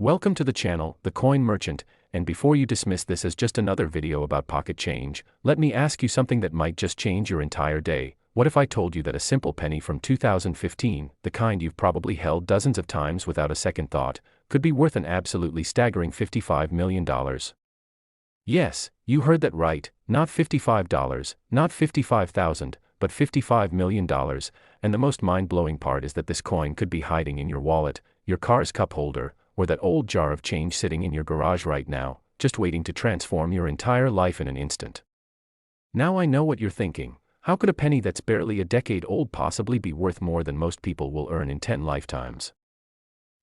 Welcome to the channel, The Coin Merchant, and before you dismiss this as just another video about pocket change, let me ask you something that might just change your entire day. What if I told you that a simple penny from 2015, the kind you've probably held dozens of times without a second thought, could be worth an absolutely staggering $55 million? Yes, you heard that right, not $55, not $55,000, but $55 million, and the most mind-blowing part is that this coin could be hiding in your wallet, your car's cup holder, or that old jar of change sitting in your garage right now, just waiting to transform your entire life in an instant. Now I know what you're thinking. How could a penny that's barely a decade old possibly be worth more than most people will earn in 10 lifetimes?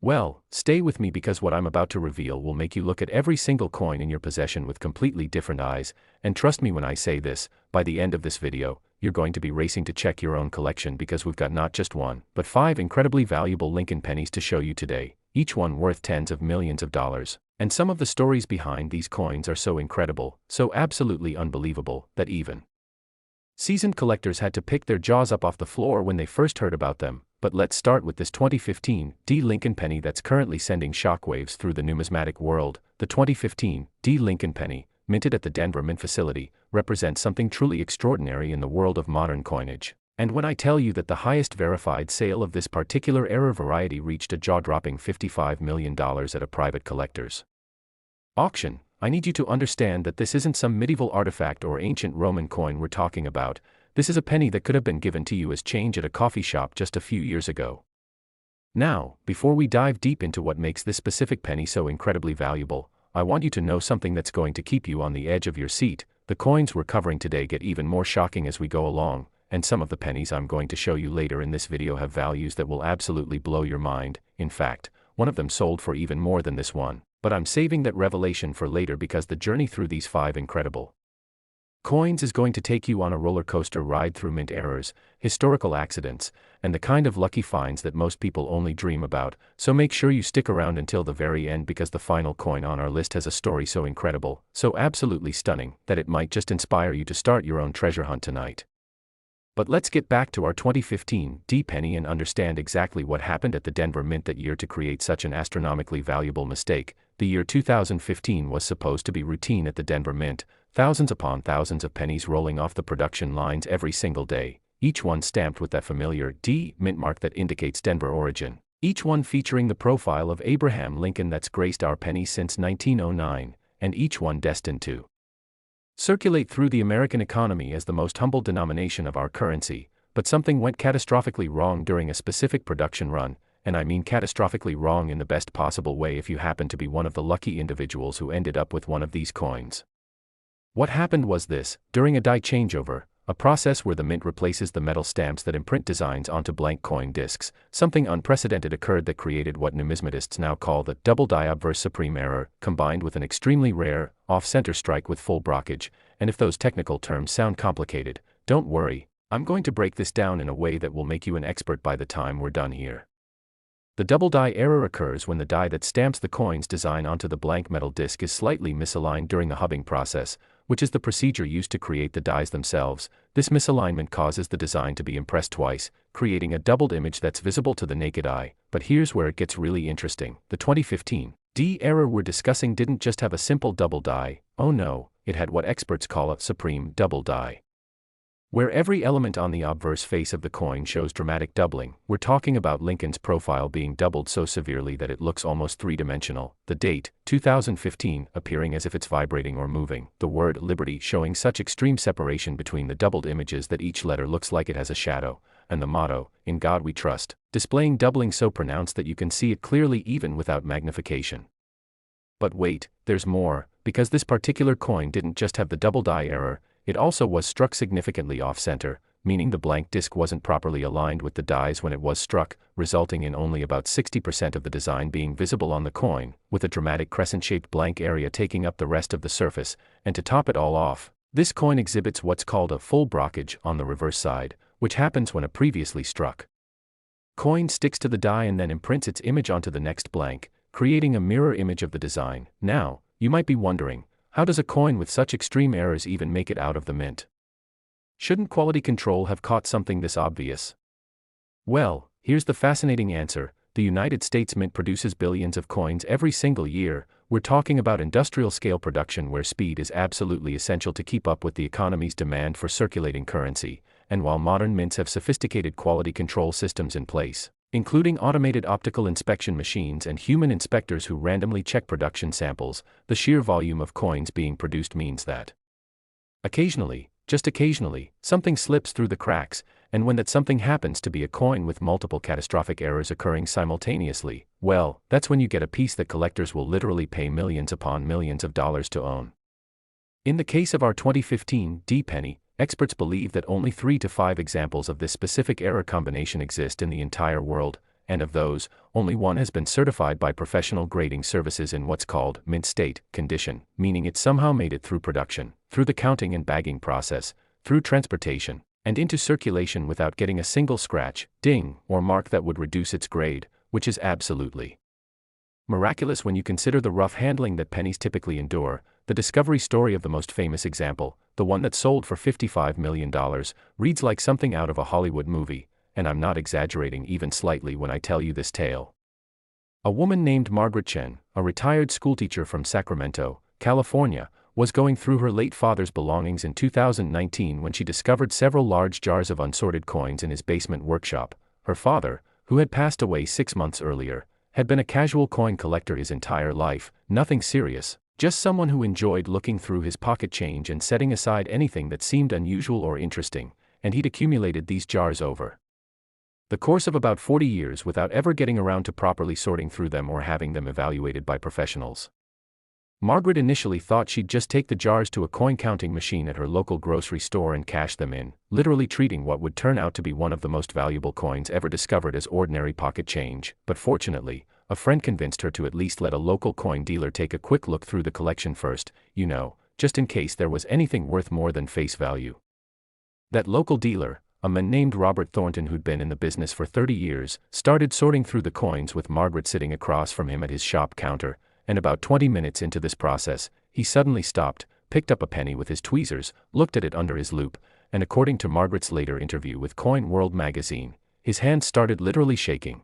Well, stay with me because what I'm about to reveal will make you look at every single coin in your possession with completely different eyes, and trust me when I say this, by the end of this video, you're going to be racing to check your own collection because we've got not just one, but 5 incredibly valuable Lincoln pennies to show you today, each one worth tens of millions of dollars. And some of the stories behind these coins are so incredible, so absolutely unbelievable, that even seasoned collectors had to pick their jaws up off the floor when they first heard about them. But let's start with this 2015 D Lincoln penny that's currently sending shockwaves through the numismatic world. The 2015 D Lincoln penny, minted at the Denver Mint facility, represents something truly extraordinary in the world of modern coinage. And when I tell you that the highest verified sale of this particular era variety reached a jaw-dropping $55 million at a private collector's auction, I need you to understand that this isn't some medieval artifact or ancient Roman coin we're talking about. This is a penny that could have been given to you as change at a coffee shop just a few years ago. Now, before we dive deep into what makes this specific penny so incredibly valuable, I want you to know something that's going to keep you on the edge of your seat. The coins we're covering today get even more shocking as we go along, and some of the pennies I'm going to show you later in this video have values that will absolutely blow your mind. In fact, one of them sold for even more than this one, but I'm saving that revelation for later because the journey through these 5 incredible coins is going to take you on a roller coaster ride through mint errors, historical accidents, and the kind of lucky finds that most people only dream about. So make sure you stick around until the very end because the final coin on our list has a story so incredible, so absolutely stunning, that it might just inspire you to start your own treasure hunt tonight. But let's get back to our 2015 D penny and understand exactly what happened at the Denver Mint that year to create such an astronomically valuable mistake. The year 2015 was supposed to be routine at the Denver Mint, thousands upon thousands of pennies rolling off the production lines every single day, each one stamped with that familiar D mint mark that indicates Denver origin, each one featuring the profile of Abraham Lincoln that's graced our pennies since 1909, and each one destined to circulate through the American economy as the most humble denomination of our currency. But something went catastrophically wrong during a specific production run, and I mean catastrophically wrong in the best possible way if you happen to be one of the lucky individuals who ended up with one of these coins. What happened was this: during a die changeover, a process where the mint replaces the metal stamps that imprint designs onto blank coin discs, something unprecedented occurred that created what numismatists now call the double die obverse supreme error, combined with an extremely rare, off-center strike with full brockage. And if those technical terms sound complicated, don't worry, I'm going to break this down in a way that will make you an expert by the time we're done here. The double die error occurs when the die that stamps the coin's design onto the blank metal disc is slightly misaligned during the hubbing process, which is the procedure used to create the dies themselves. This misalignment causes the design to be impressed twice, creating a doubled image that's visible to the naked eye. But here's where it gets really interesting. The 2015 D error we're discussing didn't just have a simple double die. Oh no, it had what experts call a supreme double die, where every element on the obverse face of the coin shows dramatic doubling. We're talking about Lincoln's profile being doubled so severely that it looks almost three-dimensional, the date, 2015, appearing as if it's vibrating or moving, the word liberty showing such extreme separation between the doubled images that each letter looks like it has a shadow, and the motto, "In God We Trust," displaying doubling so pronounced that you can see it clearly even without magnification. But wait, there's more, because this particular coin didn't just have the double die error, it also was struck significantly off-center, meaning the blank disc wasn't properly aligned with the dies when it was struck, resulting in only about 60% of the design being visible on the coin, with a dramatic crescent-shaped blank area taking up the rest of the surface. And to top it all off, this coin exhibits what's called a full brockage on the reverse side, which happens when a previously struck coin sticks to the die and then imprints its image onto the next blank, creating a mirror image of the design. Now, you might be wondering, how does a coin with such extreme errors even make it out of the mint? Shouldn't quality control have caught something this obvious? Well, here's the fascinating answer. the United States Mint produces billions of coins every single year. We're talking about industrial-scale production where speed is absolutely essential to keep up with the economy's demand for circulating currency, and while modern mints have sophisticated quality control systems in place, including automated optical inspection machines and human inspectors who randomly check production samples, the sheer volume of coins being produced means that occasionally, just occasionally, something slips through the cracks, and when that something happens to be a coin with multiple catastrophic errors occurring simultaneously, well, that's when you get a piece that collectors will literally pay millions upon millions of dollars to own. In the case of our 2015 D penny, experts believe that only 3 to 5 examples of this specific error combination exist in the entire world, and of those, only one has been certified by professional grading services in what's called mint state condition, meaning it somehow made it through production, through the counting and bagging process, through transportation, and into circulation without getting a single scratch, ding, or mark that would reduce its grade, which is absolutely miraculous when you consider the rough handling that pennies typically endure. The discovery story of the most famous example, the one that sold for $55 million, reads like something out of a Hollywood movie, and I'm not exaggerating even slightly when I tell you this tale. A woman named Margaret Chen, a retired schoolteacher from Sacramento, California, was going through her late father's belongings in 2019 when she discovered several large jars of unsorted coins in his basement workshop. Her father, who had passed away 6 months earlier, had been a casual coin collector his entire life, nothing serious, just someone who enjoyed looking through his pocket change and setting aside anything that seemed unusual or interesting, and he'd accumulated these jars over the course of about 40 years without ever getting around to properly sorting through them or having them evaluated by professionals. Margaret initially thought she'd just take the jars to a coin-counting machine at her local grocery store and cash them in, literally treating what would turn out to be one of the most valuable coins ever discovered as ordinary pocket change, but fortunately, a friend convinced her to at least let a local coin dealer take a quick look through the collection first, just in case there was anything worth more than face value. That local dealer, a man named Robert Thornton who'd been in the business for 30 years, started sorting through the coins with Margaret sitting across from him at his shop counter, and about 20 minutes into this process, he suddenly stopped, picked up a penny with his tweezers, looked at it under his loupe, and according to Margaret's later interview with Coin World magazine, his hands started literally shaking.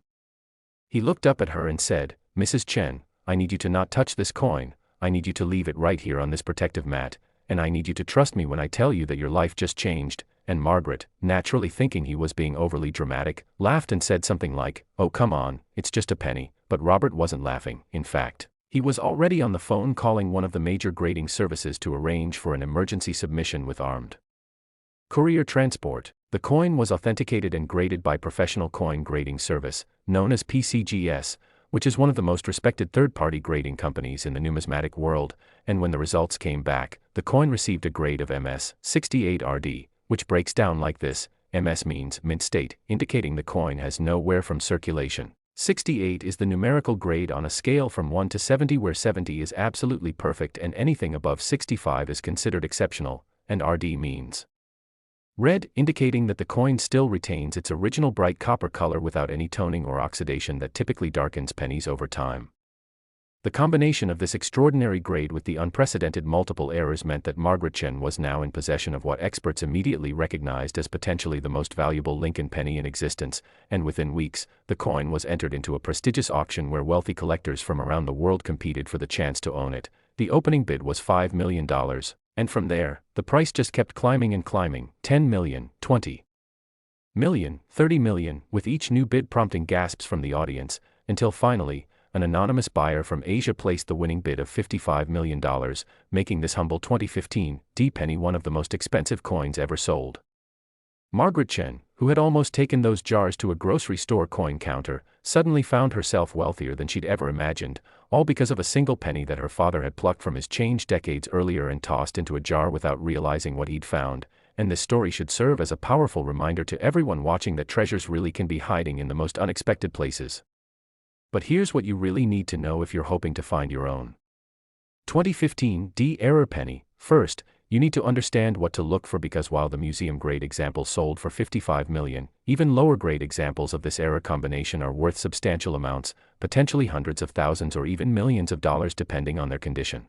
He looked up at her and said, "Mrs. Chen, I need you to not touch this coin, I need you to leave it right here on this protective mat, and I need you to trust me when I tell you that your life just changed." And Margaret, naturally thinking he was being overly dramatic, laughed and said something like, "Oh come on, it's just a penny," but Robert wasn't laughing. In fact, he was already on the phone calling one of the major grading services to arrange for an emergency submission with armed courier transport. The coin was authenticated and graded by professional coin grading service, known as PCGS, which is one of the most respected third-party grading companies in the numismatic world, and when the results came back, the coin received a grade of MS 68RD, which breaks down like this: MS means mint state, indicating the coin has no wear from circulation. 68 is the numerical grade on a scale from 1 to 70 where 70 is absolutely perfect and anything above 65 is considered exceptional, and RD means red, indicating that the coin still retains its original bright copper color without any toning or oxidation that typically darkens pennies over time. The combination of this extraordinary grade with the unprecedented multiple errors meant that Margaret Chen was now in possession of what experts immediately recognized as potentially the most valuable Lincoln penny in existence, and within weeks, the coin was entered into a prestigious auction where wealthy collectors from around the world competed for the chance to own it. The opening bid was $5 million, and from there, the price just kept climbing and climbing: 10 million, 20 million, 30 million, with each new bid prompting gasps from the audience, until finally, an anonymous buyer from Asia placed the winning bid of $55 million, making this humble 2015 D penny one of the most expensive coins ever sold. Margaret Chen, who had almost taken those jars to a grocery store coin counter, suddenly found herself wealthier than she'd ever imagined, all because of a single penny that her father had plucked from his change decades earlier and tossed into a jar without realizing what he'd found. And this story should serve as a powerful reminder to everyone watching that treasures really can be hiding in the most unexpected places. But here's what you really need to know if you're hoping to find your own 2015 D error penny. First, you need to understand what to look for, because while the museum-grade example sold for $55 million, even lower-grade examples of this error combination are worth substantial amounts, potentially hundreds of thousands or even millions of dollars depending on their condition.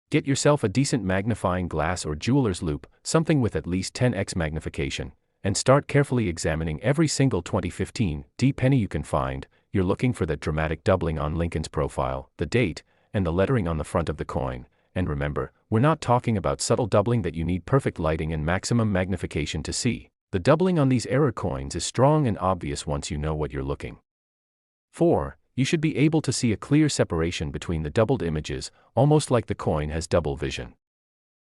Get yourself a decent magnifying glass or jeweler's loupe, something with at least 10x magnification, and start carefully examining every single 2015 D penny you can find. you're looking for that dramatic doubling on Lincoln's profile, the date, and the lettering on the front of the coin. And remember, we're not talking about subtle doubling that you need perfect lighting and maximum magnification to see. The doubling on these error coins is strong and obvious once you know what you're looking for. You should be able to see a clear separation between the doubled images, almost like the coin has double vision.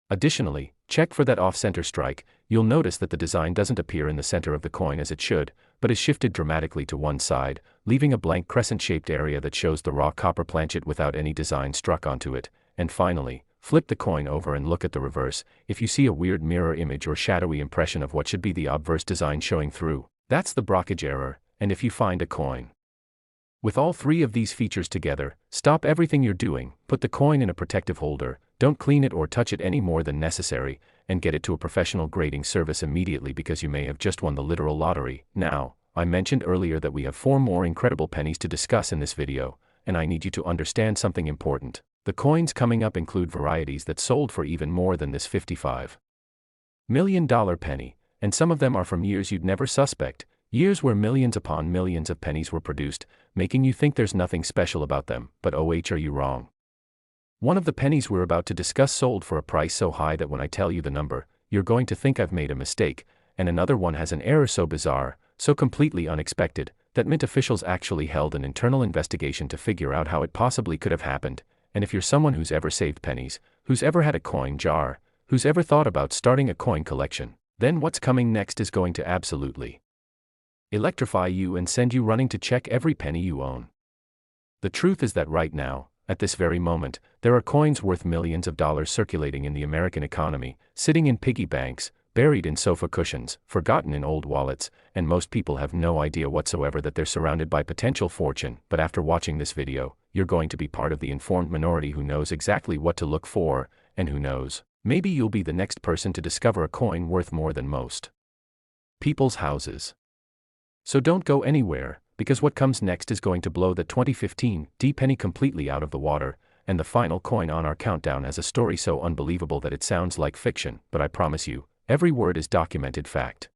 Additionally, check for that off-center strike. You'll notice that the design doesn't appear in the center of the coin as it should, but is shifted dramatically to one side, leaving a blank crescent-shaped area that shows the raw copper planchet without any design struck onto it. And finally, flip the coin over and look at the reverse. If you see a weird mirror image or shadowy impression of what should be the obverse design showing through, that's the brokerage error. And if you find a coin with all three of these features together, stop everything you're doing, put the coin in a protective holder, don't clean it or touch it any more than necessary, and get it to a professional grading service immediately because you may have just won the literal lottery. Now, I mentioned earlier that we have 4 more incredible pennies to discuss in this video, and I need you to understand something important. The coins coming up include varieties that sold for even more than this $55 million penny, and some of them are from years you'd never suspect, years where millions upon millions of pennies were produced, making you think there's nothing special about them, but are you wrong? One of the pennies we're about to discuss sold for a price so high that when I tell you the number, you're going to think I've made a mistake, and another one has an error so bizarre, so completely unexpected, that Mint officials actually held an internal investigation to figure out how it possibly could have happened. And if you're someone who's ever saved pennies, who's ever had a coin jar, who's ever thought about starting a coin collection, then what's coming next is going to absolutely electrify you and send you running to check every penny you own. The truth is that right now, at this very moment, there are coins worth millions of dollars circulating in the American economy, sitting in piggy banks, buried in sofa cushions, forgotten in old wallets, and most people have no idea whatsoever that they're surrounded by potential fortune. But after watching this video, you're going to be part of the informed minority who knows exactly what to look for, and who knows, maybe you'll be the next person to discover a coin worth more than most people's houses. So don't go anywhere, because what comes next is going to blow the 2015 penny completely out of the water, and the final coin on our countdown has a story so unbelievable that it sounds like fiction, but I promise you, every word is documented fact.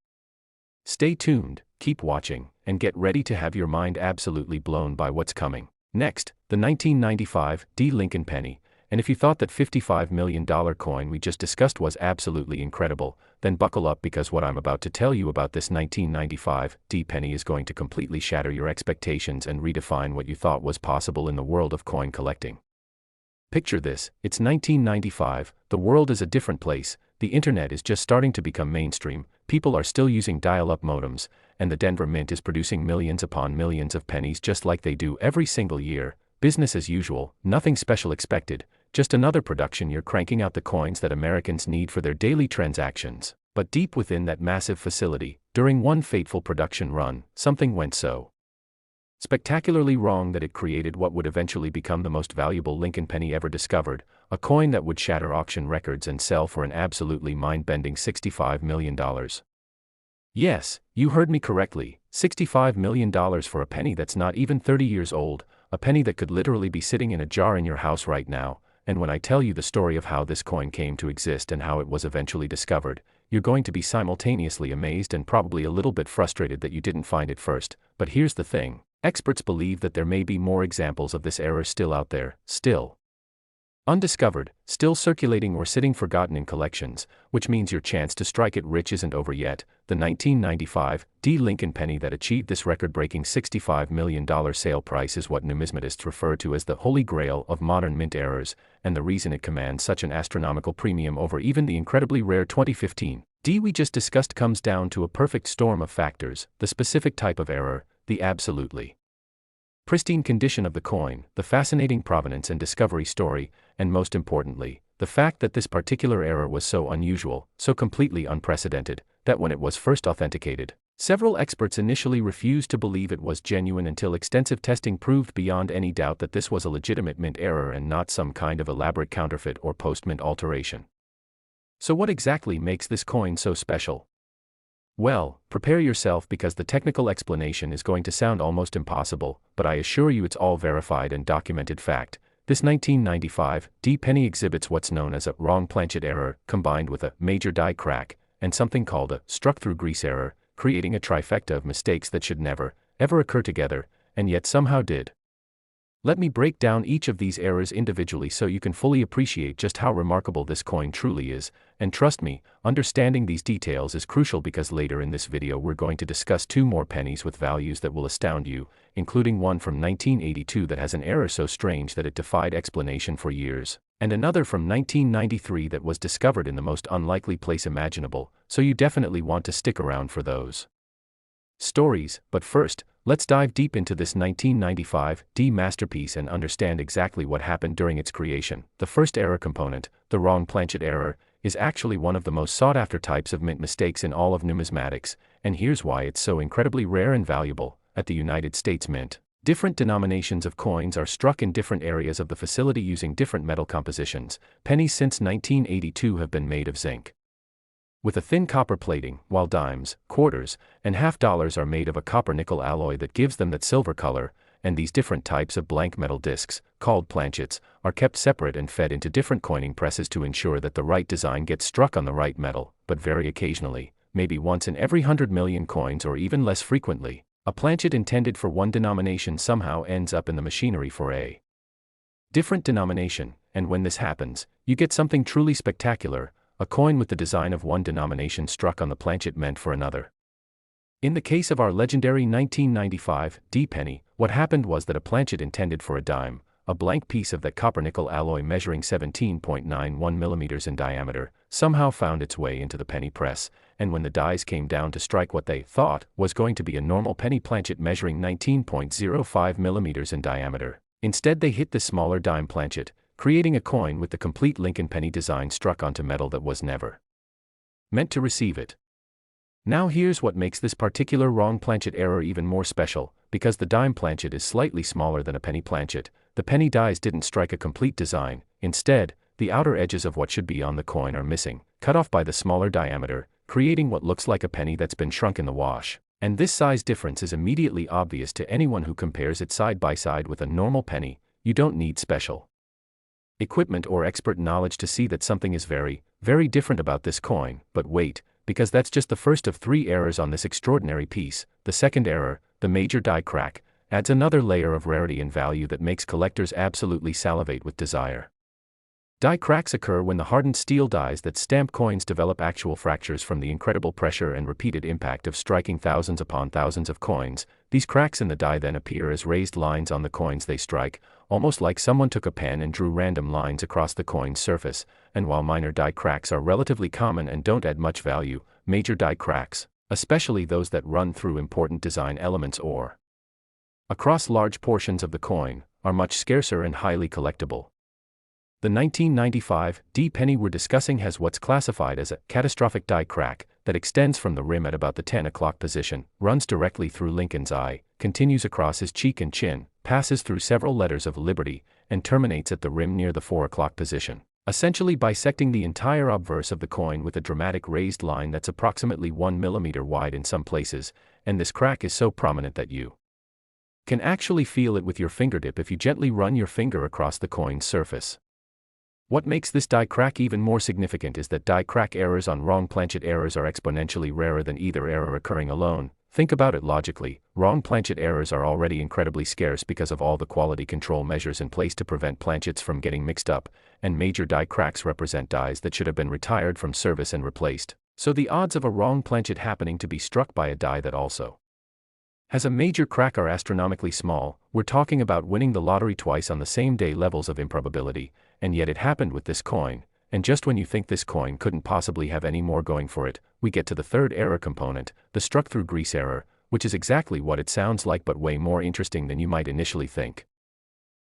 Stay tuned, keep watching, and get ready to have your mind absolutely blown by what's coming. Next, the 1995 Lincoln penny. And if you thought that $55 million coin we just discussed was absolutely incredible, then buckle up because what I'm about to tell you about this 1995 penny is going to completely shatter your expectations and redefine what you thought was possible in the world of coin collecting. Picture this, it's 1995, the world is a different place, the internet is just starting to become mainstream, people are still using dial-up modems, and the Denver Mint is producing millions upon millions of pennies just like they do every single year. Business as usual, nothing special expected, just another production year cranking out the coins that Americans need for their daily transactions. But deep within that massive facility, during one fateful production run, something went so spectacularly wrong that it created what would eventually become the most valuable Lincoln penny ever discovered, a coin that would shatter auction records and sell for an absolutely mind-bending $65 million. Yes, you heard me correctly, $65 million for a penny that's not even 30 years old, a penny that could literally be sitting in a jar in your house right now. And when I tell you the story of how this coin came to exist and how it was eventually discovered, you're going to be simultaneously amazed and probably a little bit frustrated that you didn't find it first. But here's the thing, experts believe that there may be more examples of this error still out there, still undiscovered, still circulating or sitting forgotten in collections, which means your chance to strike it rich isn't over yet. The 1995 Lincoln penny that achieved this record-breaking $65 million sale price is what numismatists refer to as the holy grail of modern mint errors, and the reason it commands such an astronomical premium over even the incredibly rare 2015 we just discussed comes down to a perfect storm of factors: the specific type of error, the absolutely pristine condition of the coin, the fascinating provenance and discovery story, and most importantly, the fact that this particular error was so unusual, so completely unprecedented, that when it was first authenticated, several experts initially refused to believe it was genuine until extensive testing proved beyond any doubt that this was a legitimate mint error and not some kind of elaborate counterfeit or post-mint alteration. So what exactly makes this coin so special? Well, prepare yourself because the technical explanation is going to sound almost impossible, but I assure you it's all verified and documented fact. This 1995 penny exhibits what's known as a wrong planchet error, combined with a major die crack, and something called a struck-through grease error, creating a trifecta of mistakes that should never, ever occur together, and yet somehow did. Let me break down each of these errors individually so you can fully appreciate just how remarkable this coin truly is, and trust me, understanding these details is crucial because later in this video we're going to discuss two more pennies with values that will astound you, including one from 1982 that has an error so strange that it defied explanation for years, and another from 1993 that was discovered in the most unlikely place imaginable, so you definitely want to stick around for those stories. But first, let's dive deep into this 1995 masterpiece and understand exactly what happened during its creation. The first error component, the wrong planchet error, is actually one of the most sought-after types of mint mistakes in all of numismatics, and here's why it's so incredibly rare and valuable. At the United States Mint, different denominations of coins are struck in different areas of the facility using different metal compositions. Pennies since 1982 have been made of zinc with a thin copper plating, while dimes, quarters, and half dollars are made of a copper-nickel alloy that gives them that silver color, and these different types of blank metal discs, called planchets, are kept separate and fed into different coining presses to ensure that the right design gets struck on the right metal, but very occasionally, maybe once in every 100 million coins or even less frequently, a planchet intended for one denomination somehow ends up in the machinery for a different denomination, and when this happens, you get something truly spectacular, a coin with the design of one denomination struck on the planchet meant for another. In the case of our legendary 1995 penny, what happened was that a planchet intended for a dime, a blank piece of that copper-nickel alloy measuring 17.91 millimeters in diameter, somehow found its way into the penny press, and when the dies came down to strike what they thought was going to be a normal penny planchet measuring 19.05 millimeters in diameter, instead they hit the smaller dime planchet, creating a coin with the complete Lincoln penny design struck onto metal that was never meant to receive it. Now here's what makes this particular wrong planchet error even more special. Because the dime planchet is slightly smaller than a penny planchet, the penny dies didn't strike a complete design. Instead, the outer edges of what should be on the coin are missing, cut off by the smaller diameter, creating what looks like a penny that's been shrunk in the wash. And this size difference is immediately obvious to anyone who compares it side by side with a normal penny. You don't need special equipment or expert knowledge to see that something is very, very different about this coin. But wait, because that's just the first of three errors on this extraordinary piece. The second error, the major die crack, adds another layer of rarity and value that makes collectors absolutely salivate with desire. Die cracks occur when the hardened steel dies that stamp coins develop actual fractures from the incredible pressure and repeated impact of striking thousands upon thousands of coins. These cracks in the die then appear as raised lines on the coins they strike, almost like someone took a pen and drew random lines across the coin's surface. And while minor die cracks are relatively common and don't add much value, major die cracks, especially those that run through important design elements or across large portions of the coin, are much scarcer and highly collectible. The 1995 penny we're discussing has what's classified as a catastrophic die crack that extends from the rim at about the 10 o'clock position, runs directly through Lincoln's eye, continues across his cheek and chin, passes through several letters of liberty, and terminates at the rim near the 4 o'clock position, essentially bisecting the entire obverse of the coin with a dramatic raised line that's approximately 1 millimeter wide in some places, and this crack is so prominent that you can actually feel it with your fingertip if you gently run your finger across the coin's surface. What makes this die crack even more significant is that die crack errors on wrong planchet errors are exponentially rarer than either error occurring alone. Think about it logically, wrong planchet errors are already incredibly scarce because of all the quality control measures in place to prevent planchets from getting mixed up, and major die cracks represent dies that should have been retired from service and replaced. So the odds of a wrong planchet happening to be struck by a die that also has a major crack are astronomically small. We're talking about winning the lottery twice on the same day levels of improbability, and yet it happened with this coin. And just when you think this coin couldn't possibly have any more going for it, we get to the third error component, the struck through grease error, which is exactly what it sounds like but way more interesting than you might initially think.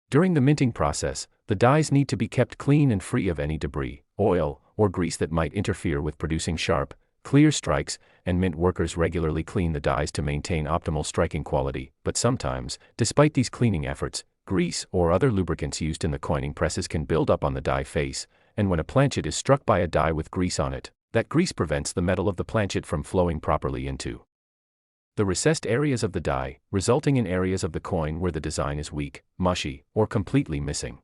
During the minting process, the dies need to be kept clean and free of any debris, oil, or grease that might interfere with producing sharp, clear strikes, and mint workers regularly clean the dies to maintain optimal striking quality. But sometimes, despite these cleaning efforts, grease or other lubricants used in the coining presses can build up on the die face, and when a planchet is struck by a die with grease on it, that grease prevents the metal of the planchet from flowing properly into the recessed areas of the die, resulting in areas of the coin where the design is weak, mushy, or completely missing.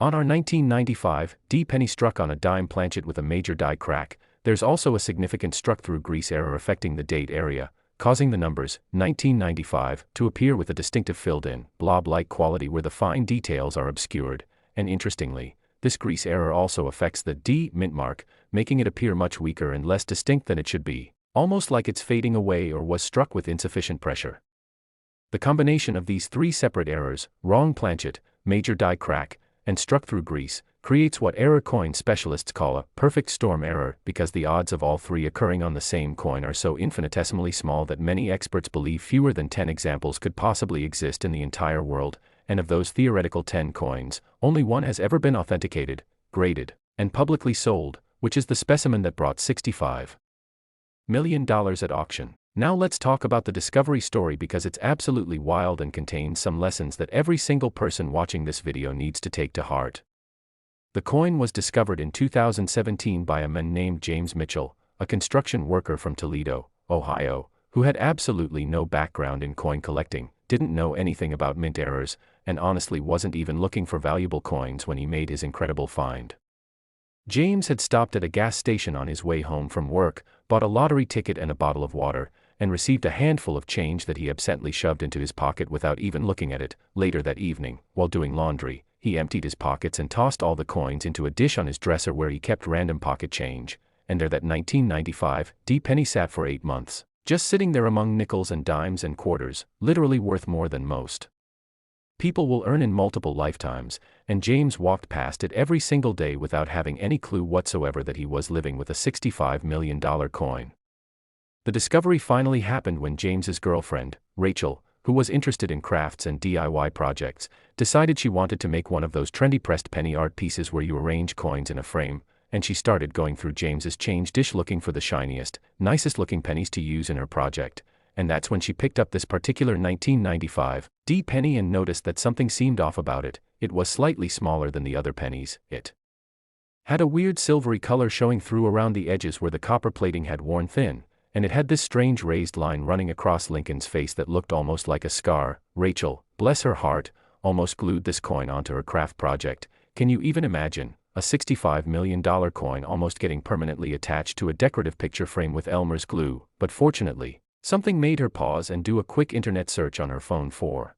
On our 1995 penny struck on a dime planchet with a major die crack, there's also a significant struck through grease error affecting the date area, causing the numbers 1995 to appear with a distinctive filled-in, blob-like quality where the fine details are obscured, and interestingly, this grease error also affects the D mint mark, making it appear much weaker and less distinct than it should be, almost like it's fading away or was struck with insufficient pressure. The combination of these three separate errors, wrong planchet, major die crack, and struck through grease, creates what error coin specialists call a perfect storm error because the odds of all three occurring on the same coin are so infinitesimally small that many experts believe fewer than 10 examples could possibly exist in the entire world, and of those theoretical 10 coins, only one has ever been authenticated, graded, and publicly sold, which is the specimen that brought $65 million at auction. Now let's talk about the discovery story because it's absolutely wild and contains some lessons that every single person watching this video needs to take to heart. The coin was discovered in 2017 by a man named James Mitchell, a construction worker from Toledo, Ohio, who had absolutely no background in coin collecting, didn't know anything about mint errors, and honestly wasn't even looking for valuable coins when he made his incredible find. James had stopped at a gas station on his way home from work, bought a lottery ticket and a bottle of water, and received a handful of change that he absently shoved into his pocket without even looking at it. Later that evening, while doing laundry, he emptied his pockets and tossed all the coins into a dish on his dresser where he kept random pocket change, and there that 1995 penny sat for 8 months, just sitting there among nickels and dimes and quarters, literally worth more than most people will earn in multiple lifetimes, and James walked past it every single day without having any clue whatsoever that he was living with a $65 million coin. The discovery finally happened when James's girlfriend, Rachel, who was interested in crafts and DIY projects, decided she wanted to make one of those trendy pressed penny art pieces where you arrange coins in a frame, and she started going through James's change dish looking for the shiniest, nicest looking pennies to use in her project, and that's when she picked up this particular 1995 penny and noticed that something seemed off about it. It was slightly smaller than the other pennies. It had a weird silvery color showing through around the edges where the copper plating had worn thin, and it had this strange raised line running across Lincoln's face that looked almost like a scar. Rachel, bless her heart, almost glued this coin onto her craft project. Can you even imagine a $65 million coin almost getting permanently attached to a decorative picture frame with Elmer's glue? But fortunately, something made her pause and do a quick internet search on her phone for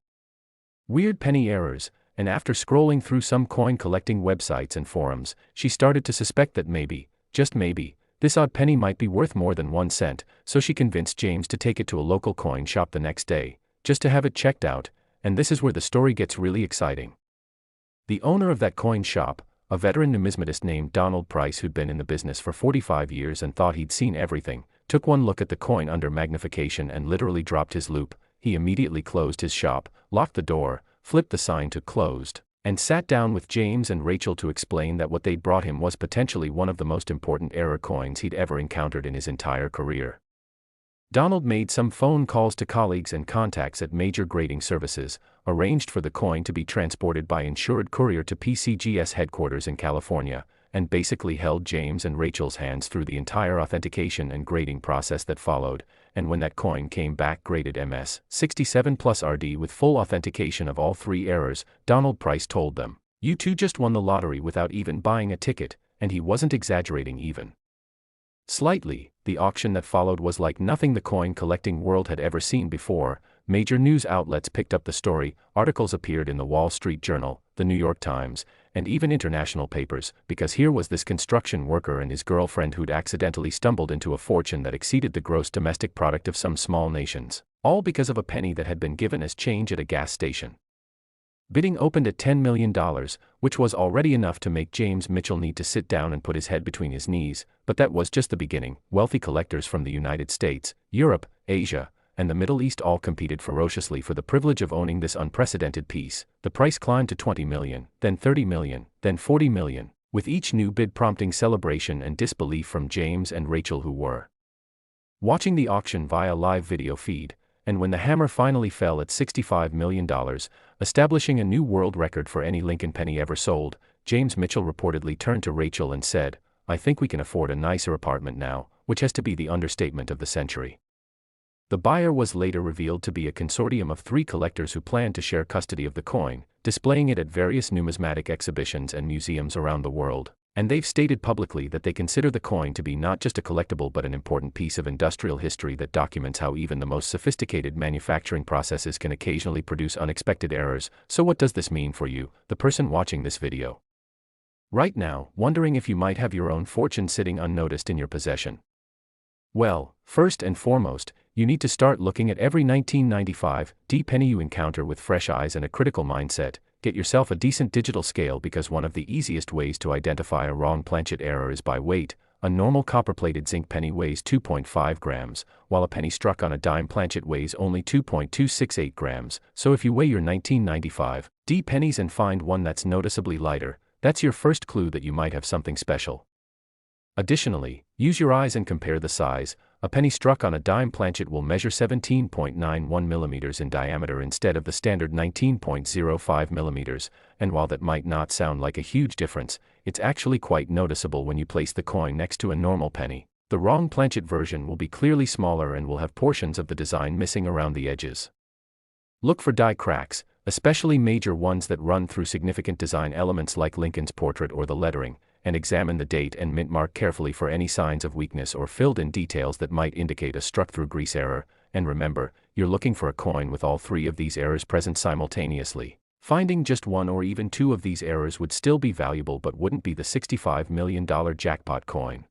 weird penny errors, and after scrolling through some coin collecting websites and forums, she started to suspect that maybe, just maybe, this odd penny might be worth more than 1 cent, so she convinced James to take it to a local coin shop the next day, just to have it checked out, and this is where the story gets really exciting. The owner of that coin shop, a veteran numismatist named Donald Price who'd been in the business for 45 years and thought he'd seen everything, took one look at the coin under magnification and literally dropped his loupe. He immediately closed his shop, locked the door, flipped the sign to closed, and sat down with James and Rachel to explain that what they'd brought him was potentially one of the most important error coins he'd ever encountered in his entire career. Donald made some phone calls to colleagues and contacts at major grading services, arranged for the coin to be transported by insured courier to PCGS headquarters in California, and basically held James and Rachel's hands through the entire authentication and grading process that followed, and when that coin came back graded MS 67 plus RD with full authentication of all 3 errors, Donald Price told them, "You two just won the lottery without even buying a ticket," and he wasn't exaggerating even slightly. The auction that followed was like nothing the coin collecting world had ever seen before. Major news outlets picked up the story, articles appeared in the Wall Street Journal, the New York Times, and even international papers, because here was this construction worker and his girlfriend who'd accidentally stumbled into a fortune that exceeded the gross domestic product of some small nations, all because of a penny that had been given as change at a gas station. Bidding opened at $10 million, which was already enough to make James Mitchell need to sit down and put his head between his knees, but that was just the beginning. Wealthy collectors from the United States, Europe, Asia, and the Middle East all competed ferociously for the privilege of owning this unprecedented piece. The price climbed to $20 million, then $30 million, then $40 million, with each new bid prompting celebration and disbelief from James and Rachel who were watching the auction via live video feed. And when the hammer finally fell at $65 million, establishing a new world record for any Lincoln penny ever sold, James Mitchell reportedly turned to Rachel and said, "I think we can afford a nicer apartment now," which has to be the understatement of the century. The buyer was later revealed to be a consortium of 3 collectors who planned to share custody of the coin, displaying it at various numismatic exhibitions and museums around the world. And they've stated publicly that they consider the coin to be not just a collectible but an important piece of industrial history that documents how even the most sophisticated manufacturing processes can occasionally produce unexpected errors. So what does this mean for you, the person watching this video? Right now, wondering if you might have your own fortune sitting unnoticed in your possession? Well, first and foremost, you need to start looking at every 1995 penny you encounter with fresh eyes and a critical mindset. Get yourself a decent digital scale, because one of the easiest ways to identify a wrong planchet error is by weight. A normal copper-plated zinc penny weighs 2.5 grams, while a penny struck on a dime planchet weighs only 2.268 grams. So if you weigh your 1995 pennies and find one that's noticeably lighter, that's your first clue that you might have something special. Additionally, use your eyes and compare the size. A penny struck on a dime planchet will measure 17.91 millimeters in diameter instead of the standard 19.05 millimeters, and while that might not sound like a huge difference, it's actually quite noticeable when you place the coin next to a normal penny. The wrong planchet version will be clearly smaller and will have portions of the design missing around the edges. Look for die cracks, especially major ones that run through significant design elements like Lincoln's portrait or the lettering, and examine the date and mint mark carefully for any signs of weakness or filled-in details that might indicate a struck-through grease error. And remember, you're looking for a coin with all three of these errors present simultaneously. Finding just one or even two of these errors would still be valuable but wouldn't be the $65 million jackpot coin.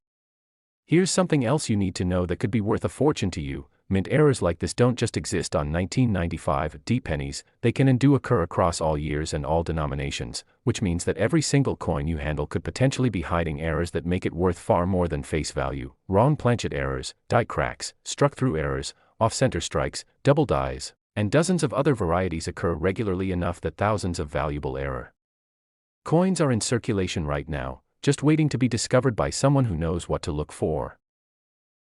Here's something else you need to know that could be worth a fortune to you. Mint errors like this don't just exist on 1995 pennies, they can and do occur across all years and all denominations, which means that every single coin you handle could potentially be hiding errors that make it worth far more than face value. Wrong planchet errors, die cracks, struck-through errors, off-center strikes, double dies, and dozens of other varieties occur regularly enough that thousands of valuable error coins are in circulation right now, just waiting to be discovered by someone who knows what to look for.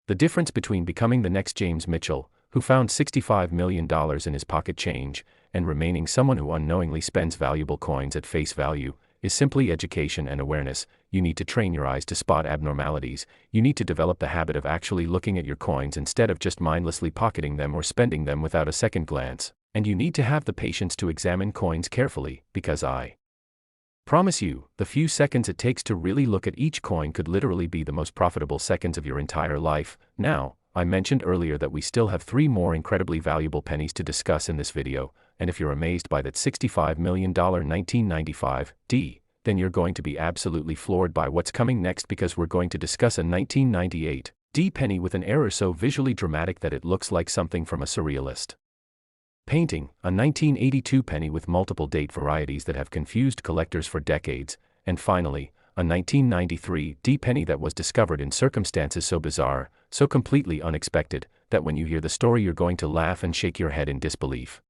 The difference between becoming the next James Mitchell, who found $65 million in his pocket change, and remaining someone who unknowingly spends valuable coins at face value, is simply education and awareness. You need to train your eyes to spot abnormalities. You need to develop the habit of actually looking at your coins instead of just mindlessly pocketing them or spending them without a second glance. And you need to have the patience to examine coins carefully, because I promise you, the few seconds it takes to really look at each coin could literally be the most profitable seconds of your entire life. Now, I mentioned earlier that we still have 3 more incredibly valuable pennies to discuss in this video, and if you're amazed by that $65 million 1995 then you're going to be absolutely floored by what's coming next, because we're going to discuss a 1998 penny with an error so visually dramatic that it looks like something from a surrealist painting, a 1982 penny with multiple date varieties that have confused collectors for decades, and finally, a 1993 penny that was discovered in circumstances so bizarre, so completely unexpected, that when you hear the story you're going to laugh and shake your head in disbelief.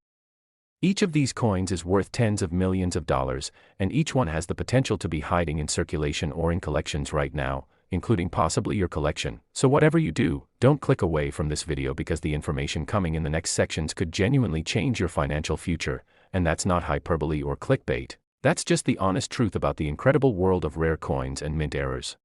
Each of these coins is worth tens of millions of dollars, and each one has the potential to be hiding in circulation or in collections right now, including possibly your collection. So whatever you do, don't click away from this video, because the information coming in the next sections could genuinely change your financial future, and that's not hyperbole or clickbait. That's just the honest truth about the incredible world of rare coins and mint errors.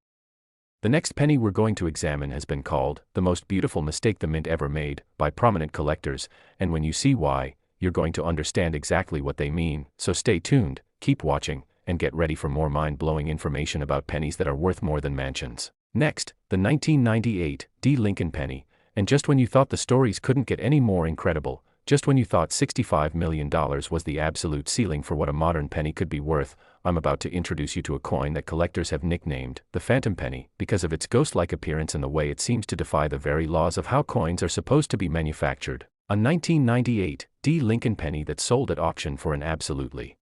The next penny we're going to examine has been called the most beautiful mistake the mint ever made by prominent collectors, and when you see why, you're going to understand exactly what they mean. So stay tuned, keep watching, and get ready for more mind-blowing information about pennies that are worth more than mansions. Next, the 1998 Lincoln penny, and just when you thought the stories couldn't get any more incredible, just when you thought $65 million was the absolute ceiling for what a modern penny could be worth, I'm about to introduce you to a coin that collectors have nicknamed the Phantom Penny, because of its ghost-like appearance and the way it seems to defy the very laws of how coins are supposed to be manufactured. A 1998 Lincoln penny that sold at auction for an absolutely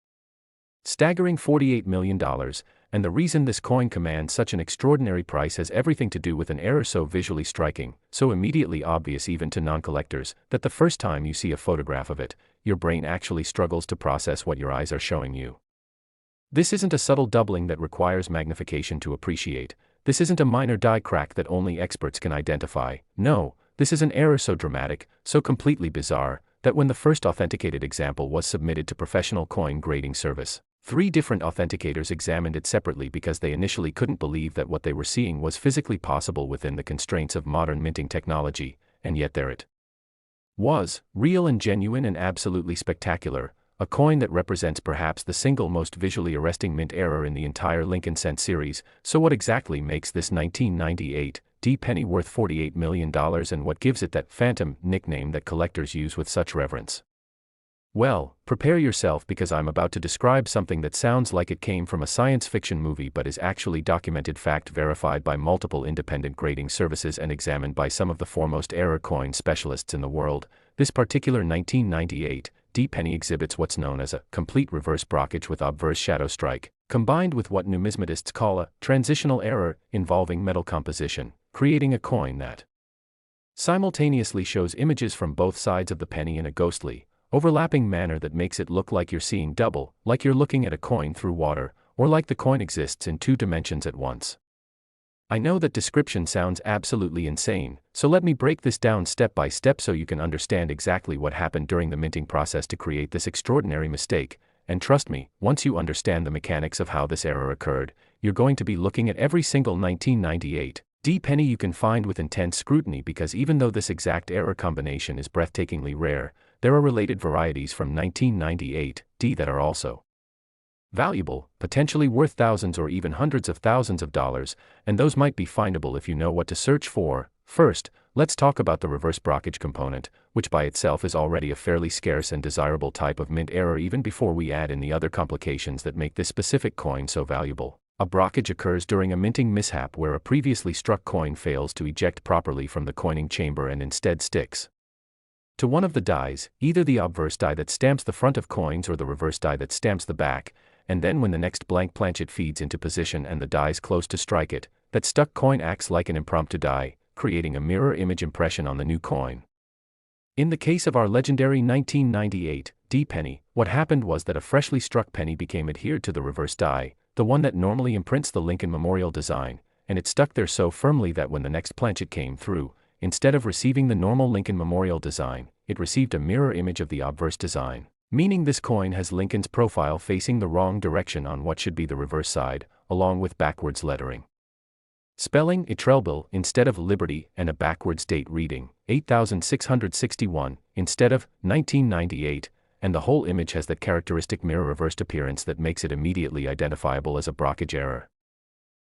staggering $48 million, and the reason this coin commands such an extraordinary price has everything to do with an error so visually striking, so immediately obvious even to non-collectors, that the first time you see a photograph of it, your brain actually struggles to process what your eyes are showing you. This isn't a subtle doubling that requires magnification to appreciate. This isn't a minor die crack that only experts can identify. No, this is an error so dramatic, so completely bizarre, that when the first authenticated example was submitted to professional coin grading service, 3 different authenticators examined it separately because they initially couldn't believe that what they were seeing was physically possible within the constraints of modern minting technology, and yet there it was, real and genuine and absolutely spectacular, a coin that represents perhaps the single most visually arresting mint error in the entire Lincoln Cent series. So what exactly makes this 1998 D penny worth $48 million, and what gives it that phantom nickname that collectors use with such reverence? Well, prepare yourself, because I'm about to describe something that sounds like it came from a science fiction movie but is actually documented fact, verified by multiple independent grading services and examined by some of the foremost error coin specialists in the world. This particular 1998 D penny exhibits what's known as a complete reverse brockage with obverse shadow strike, combined with what numismatists call a transitional error involving metal composition, creating a coin that simultaneously shows images from both sides of the penny in a ghostly, overlapping manner that makes it look like you're seeing double, like you're looking at a coin through water, or like the coin exists in two dimensions at once. I know that description sounds absolutely insane, so let me break this down step by step so you can understand exactly what happened during the minting process to create this extraordinary mistake. And trust me, once you understand the mechanics of how this error occurred, you're going to be looking at every single 1998 D penny you can find with intense scrutiny, because even though this exact error combination is breathtakingly rare, there are related varieties from 1998 D that are also valuable, potentially worth thousands or even hundreds of thousands of dollars, and those might be findable if you know what to search for. First, let's talk about the reverse brockage component, which by itself is already a fairly scarce and desirable type of mint error even before we add in the other complications that make this specific coin so valuable. A brockage occurs during a minting mishap where a previously struck coin fails to eject properly from the coining chamber and instead sticks to one of the dies, either the obverse die that stamps the front of coins or the reverse die that stamps the back, and then when the next blank planchet feeds into position and the dies close to strike it, that stuck coin acts like an impromptu die, creating a mirror image impression on the new coin. In the case of our legendary 1998 D penny, what happened was that a freshly struck penny became adhered to the reverse die, the one that normally imprints the Lincoln Memorial design, and it stuck there so firmly that when the next planchet came through, instead of receiving the normal Lincoln Memorial design, it received a mirror image of the obverse design, meaning this coin has Lincoln's profile facing the wrong direction on what should be the reverse side, along with backwards lettering. Spelling Itrelbil instead of Liberty, and a backwards date reading 8661 instead of 1998, and the whole image has that characteristic mirror reversed appearance that makes it immediately identifiable as a brockage error.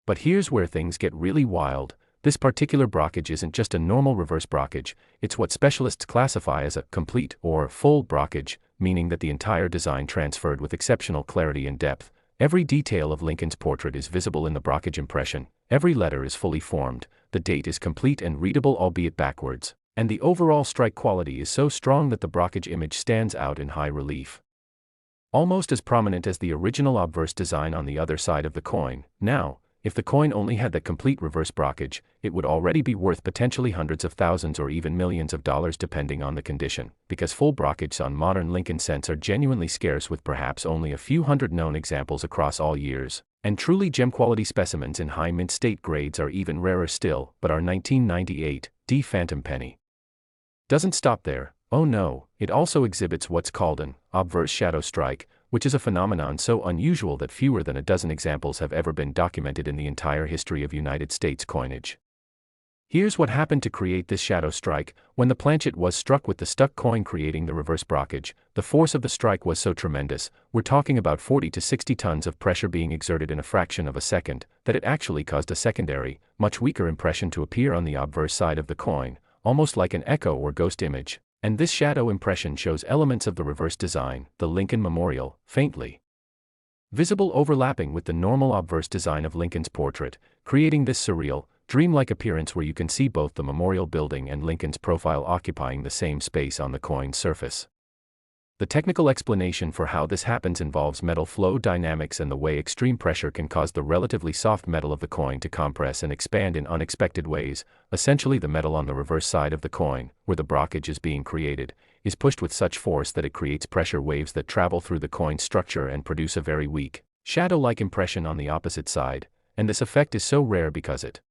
But here's where things get really wild. This particular brockage isn't just a normal reverse brockage, it's what specialists classify as a complete or full brockage, meaning that the entire design transferred with exceptional clarity and depth. Every detail of Lincoln's portrait is visible in the brockage impression, every letter is fully formed, the date is complete and readable albeit backwards, and the overall strike quality is so strong that the brockage image stands out in high relief, almost as prominent as the original obverse design on the other side of the coin. Now, if the coin only had the complete reverse brockage, it would already be worth potentially hundreds of thousands or even millions of dollars depending on the condition, because full brockages on modern Lincoln cents are genuinely scarce, with perhaps only a few hundred known examples across all years, and truly gem-quality specimens in high mint state grades are even rarer still. But our 1998 D phantom penny doesn't stop there. Oh no, it also exhibits what's called an obverse shadow strike, which is a phenomenon so unusual that fewer than a dozen examples have ever been documented in the entire history of United States coinage. Here's what happened to create this shadow strike. When the planchet was struck with the stuck coin creating the reverse brockage, the force of the strike was so tremendous, we're talking about 40 to 60 tons of pressure being exerted in a fraction of a second, that it actually caused a secondary, much weaker impression to appear on the obverse side of the coin, almost like an echo or ghost image. And this shadow impression shows elements of the reverse design, the Lincoln Memorial, faintly visible overlapping with the normal obverse design of Lincoln's portrait, creating this surreal, dreamlike appearance where you can see both the memorial building and Lincoln's profile occupying the same space on the coin's surface. The technical explanation for how this happens involves metal flow dynamics and the way extreme pressure can cause the relatively soft metal of the coin to compress and expand in unexpected ways. Essentially, the metal on the reverse side of the coin, where the brockage is being created, is pushed with such force that it creates pressure waves that travel through the coin's structure and produce a very weak, shadow-like impression on the opposite side, and this effect is so rare because it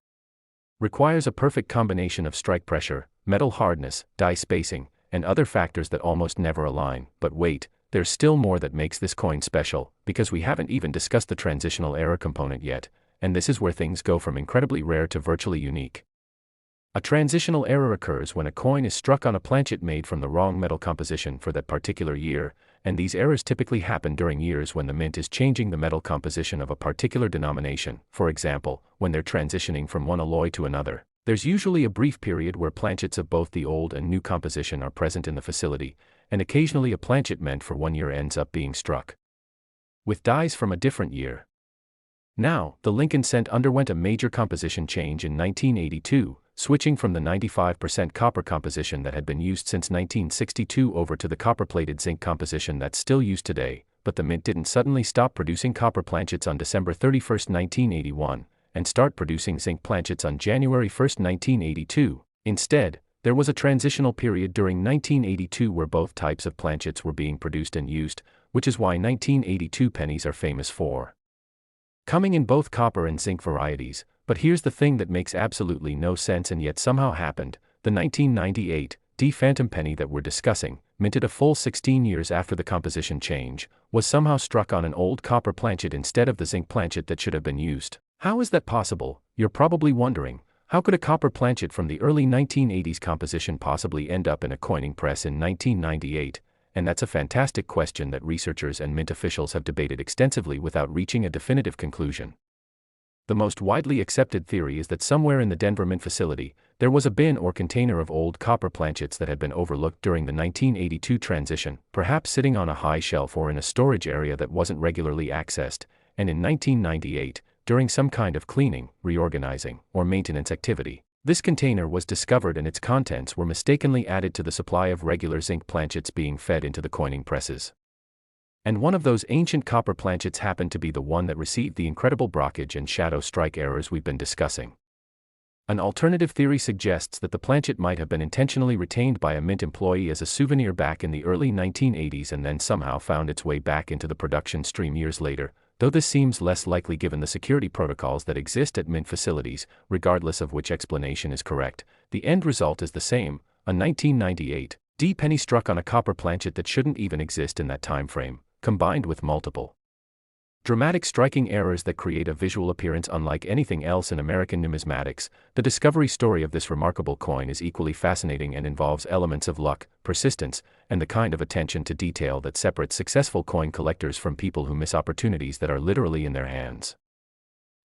requires a perfect combination of strike pressure, metal hardness, die spacing, and other factors that almost never align. But wait, there's still more that makes this coin special, because we haven't even discussed the transitional error component yet, and this is where things go from incredibly rare to virtually unique. A transitional error occurs when a coin is struck on a planchet made from the wrong metal composition for that particular year, and these errors typically happen during years when the mint is changing the metal composition of a particular denomination. For example, when they're transitioning from one alloy to another. There's usually a brief period where planchets of both the old and new composition are present in the facility, and occasionally a planchet meant for 1 year ends up being struck with dies from a different year. Now, the Lincoln cent underwent a major composition change in 1982, switching from the 95% copper composition that had been used since 1962 over to the copper-plated zinc composition that's still used today, but the mint didn't suddenly stop producing copper planchets on December 31, 1981, and start producing zinc planchets on January 1, 1982. Instead, there was a transitional period during 1982 where both types of planchets were being produced and used, which is why 1982 pennies are famous for coming in both copper and zinc varieties. But here's the thing that makes absolutely no sense and yet somehow happened. The 1998 D Phantom penny that we're discussing, minted a full 16 years after the composition change, was somehow struck on an old copper planchet instead of the zinc planchet that should have been used. How is that possible? You're probably wondering. How could a copper planchet from the early 1980s composition possibly end up in a coining press in 1998? And that's a fantastic question that researchers and mint officials have debated extensively without reaching a definitive conclusion. The most widely accepted theory is that somewhere in the Denver Mint facility, there was a bin or container of old copper planchets that had been overlooked during the 1982 transition, perhaps sitting on a high shelf or in a storage area that wasn't regularly accessed, and in 1998, during some kind of cleaning, reorganizing, or maintenance activity, this container was discovered and its contents were mistakenly added to the supply of regular zinc planchets being fed into the coining presses. And one of those ancient copper planchets happened to be the one that received the incredible blockage and shadow strike errors we've been discussing. An alternative theory suggests that the planchet might have been intentionally retained by a mint employee as a souvenir back in the early 1980s and then somehow found its way back into the production stream years later, though this seems less likely given the security protocols that exist at mint facilities. Regardless of which explanation is correct, the end result is the same: a 1998 D penny struck on a copper planchet that shouldn't even exist in that time frame, combined with multiple dramatic striking errors that create a visual appearance unlike anything else in American numismatics. The discovery story of this remarkable coin is equally fascinating and involves elements of luck, persistence, and the kind of attention to detail that separates successful coin collectors from people who miss opportunities that are literally in their hands.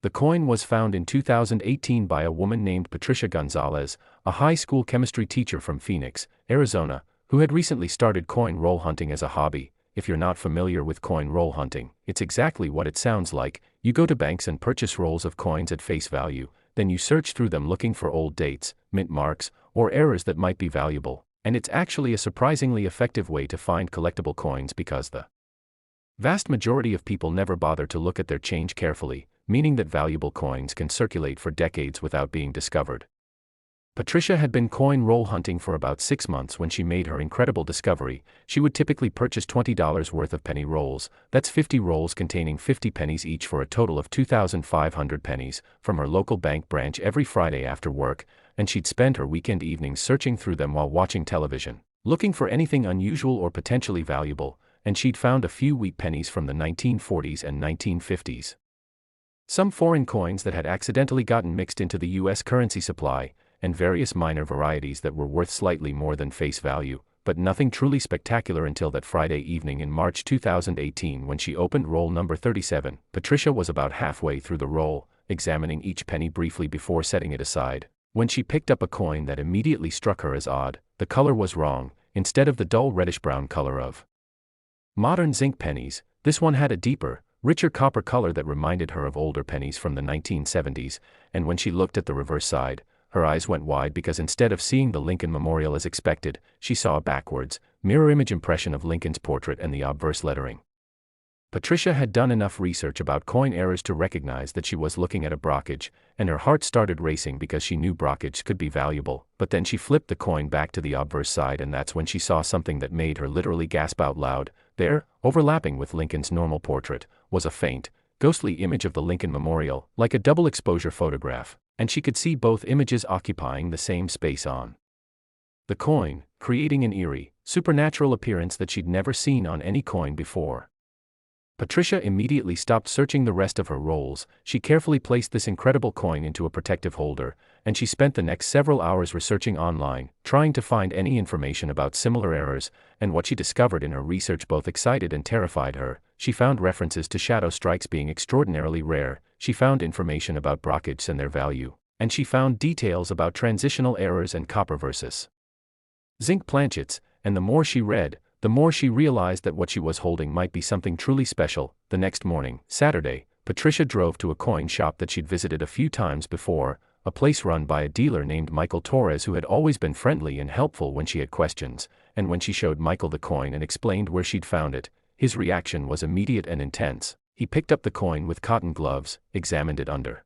The coin was found in 2018 by a woman named Patricia Gonzalez, a high school chemistry teacher from Phoenix, Arizona, who had recently started coin roll hunting as a hobby. If you're not familiar with coin roll hunting, it's exactly what it sounds like. You go to banks and purchase rolls of coins at face value, then you search through them looking for old dates, mint marks, or errors that might be valuable. And it's actually a surprisingly effective way to find collectible coins because the vast majority of people never bother to look at their change carefully, meaning that valuable coins can circulate for decades without being discovered. Patricia had been coin roll hunting for about 6 months when she made her incredible discovery. She would typically purchase $20 worth of penny rolls, that's 50 rolls containing 50 pennies each for a total of 2,500 pennies, from her local bank branch every Friday after work, and she'd spend her weekend evenings searching through them while watching television, looking for anything unusual or potentially valuable, and she'd found a few wheat pennies from the 1940s and 1950s. Some foreign coins that had accidentally gotten mixed into the US currency supply, and various minor varieties that were worth slightly more than face value, but nothing truly spectacular until that Friday evening in March 2018 when she opened roll number 37. Patricia was about halfway through the roll, examining each penny briefly before setting it aside, when she picked up a coin that immediately struck her as odd. The color was wrong. Instead of the dull reddish-brown color of modern zinc pennies, this one had a deeper, richer copper color that reminded her of older pennies from the 1970s, and when she looked at the reverse side, her eyes went wide because instead of seeing the Lincoln Memorial as expected, she saw a backwards, mirror image impression of Lincoln's portrait and the obverse lettering. Patricia had done enough research about coin errors to recognize that she was looking at a blockage, and her heart started racing because she knew blockage could be valuable. But then she flipped the coin back to the obverse side, and that's when she saw something that made her literally gasp out loud. There, overlapping with Lincoln's normal portrait, was a faint, ghostly image of the Lincoln Memorial, like a double exposure photograph, and she could see both images occupying the same space on the coin, creating an eerie, supernatural appearance that she'd never seen on any coin before. Patricia immediately stopped searching the rest of her rolls. She carefully placed this incredible coin into a protective holder, and she spent the next several hours researching online, trying to find any information about similar errors, and what she discovered in her research both excited and terrified her. She found references to shadow strikes being extraordinarily rare, she found information about brockages and their value, and she found details about transitional errors and copper versus zinc planchets, and the more she read, the more she realized that what she was holding might be something truly special. The next morning, Saturday, Patricia drove to a coin shop that she'd visited a few times before, a place run by a dealer named Michael Torres who had always been friendly and helpful when she had questions, and when she showed Michael the coin and explained where she'd found it, his reaction was immediate and intense. He picked up the coin with cotton gloves, examined it under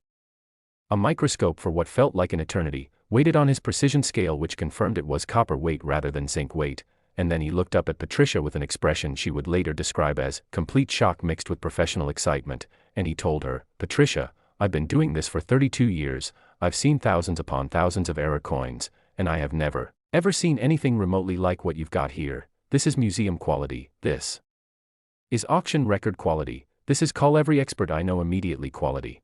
a microscope for what felt like an eternity, weighed it on his precision scale which confirmed it was copper weight rather than zinc weight, and then he looked up at Patricia with an expression she would later describe as complete shock mixed with professional excitement, and he told her, "Patricia, I've been doing this for 32 years, I've seen thousands upon thousands of error coins, and I have never, ever seen anything remotely like what you've got here. This is museum quality, this is auction record quality, this is call every expert I know immediately quality."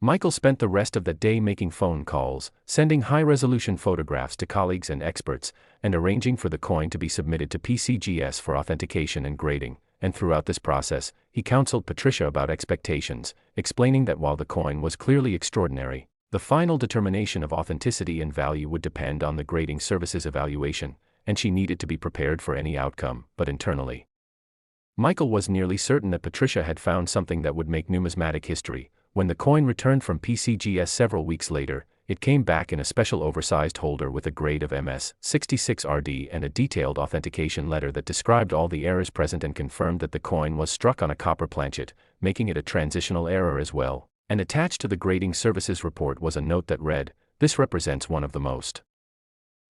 Michael spent the rest of that day making phone calls, sending high-resolution photographs to colleagues and experts, and arranging for the coin to be submitted to PCGS for authentication and grading, and throughout this process, he counseled Patricia about expectations, explaining that while the coin was clearly extraordinary, the final determination of authenticity and value would depend on the grading service's evaluation, and she needed to be prepared for any outcome, but internally. Michael was nearly certain that Patricia had found something that would make numismatic history. When the coin returned from PCGS several weeks later, it came back in a special oversized holder with a grade of MS 66RD and a detailed authentication letter that described all the errors present and confirmed that the coin was struck on a copper planchet, making it a transitional error as well. And attached to the grading services report was a note that read, "This represents one of the most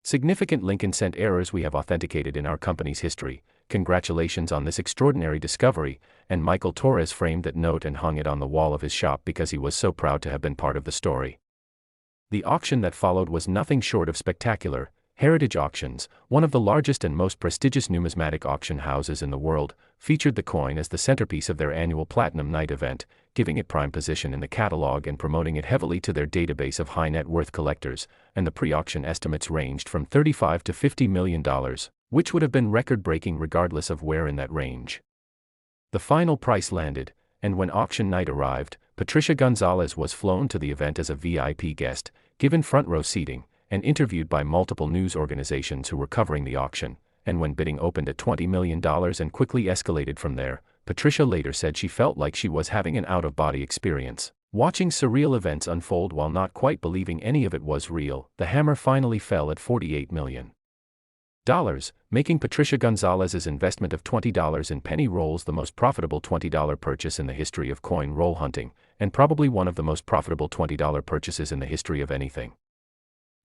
significant Lincoln cent errors we have authenticated in our company's history. Congratulations on this extraordinary discovery," and Michael Torres framed that note and hung it on the wall of his shop because he was so proud to have been part of the story. The auction that followed was nothing short of spectacular. Heritage Auctions, one of the largest and most prestigious numismatic auction houses in the world, featured the coin as the centerpiece of their annual Platinum Night event, giving it prime position in the catalog and promoting it heavily to their database of high-net-worth collectors, and the pre-auction estimates ranged from $35 to $50 million, which would have been record-breaking regardless of where in that range the final price landed, and when auction night arrived, Patricia Gonzalez was flown to the event as a VIP guest, given front-row seating, and interviewed by multiple news organizations who were covering the auction, and when bidding opened at $20 million and quickly escalated from there, Patricia later said she felt like she was having an out-of-body experience, watching surreal events unfold while not quite believing any of it was real. The hammer finally fell at $48 million, making Patricia Gonzalez's investment of $20 in penny rolls the most profitable $20 purchase in the history of coin roll hunting, and probably one of the most profitable $20 purchases in the history of anything.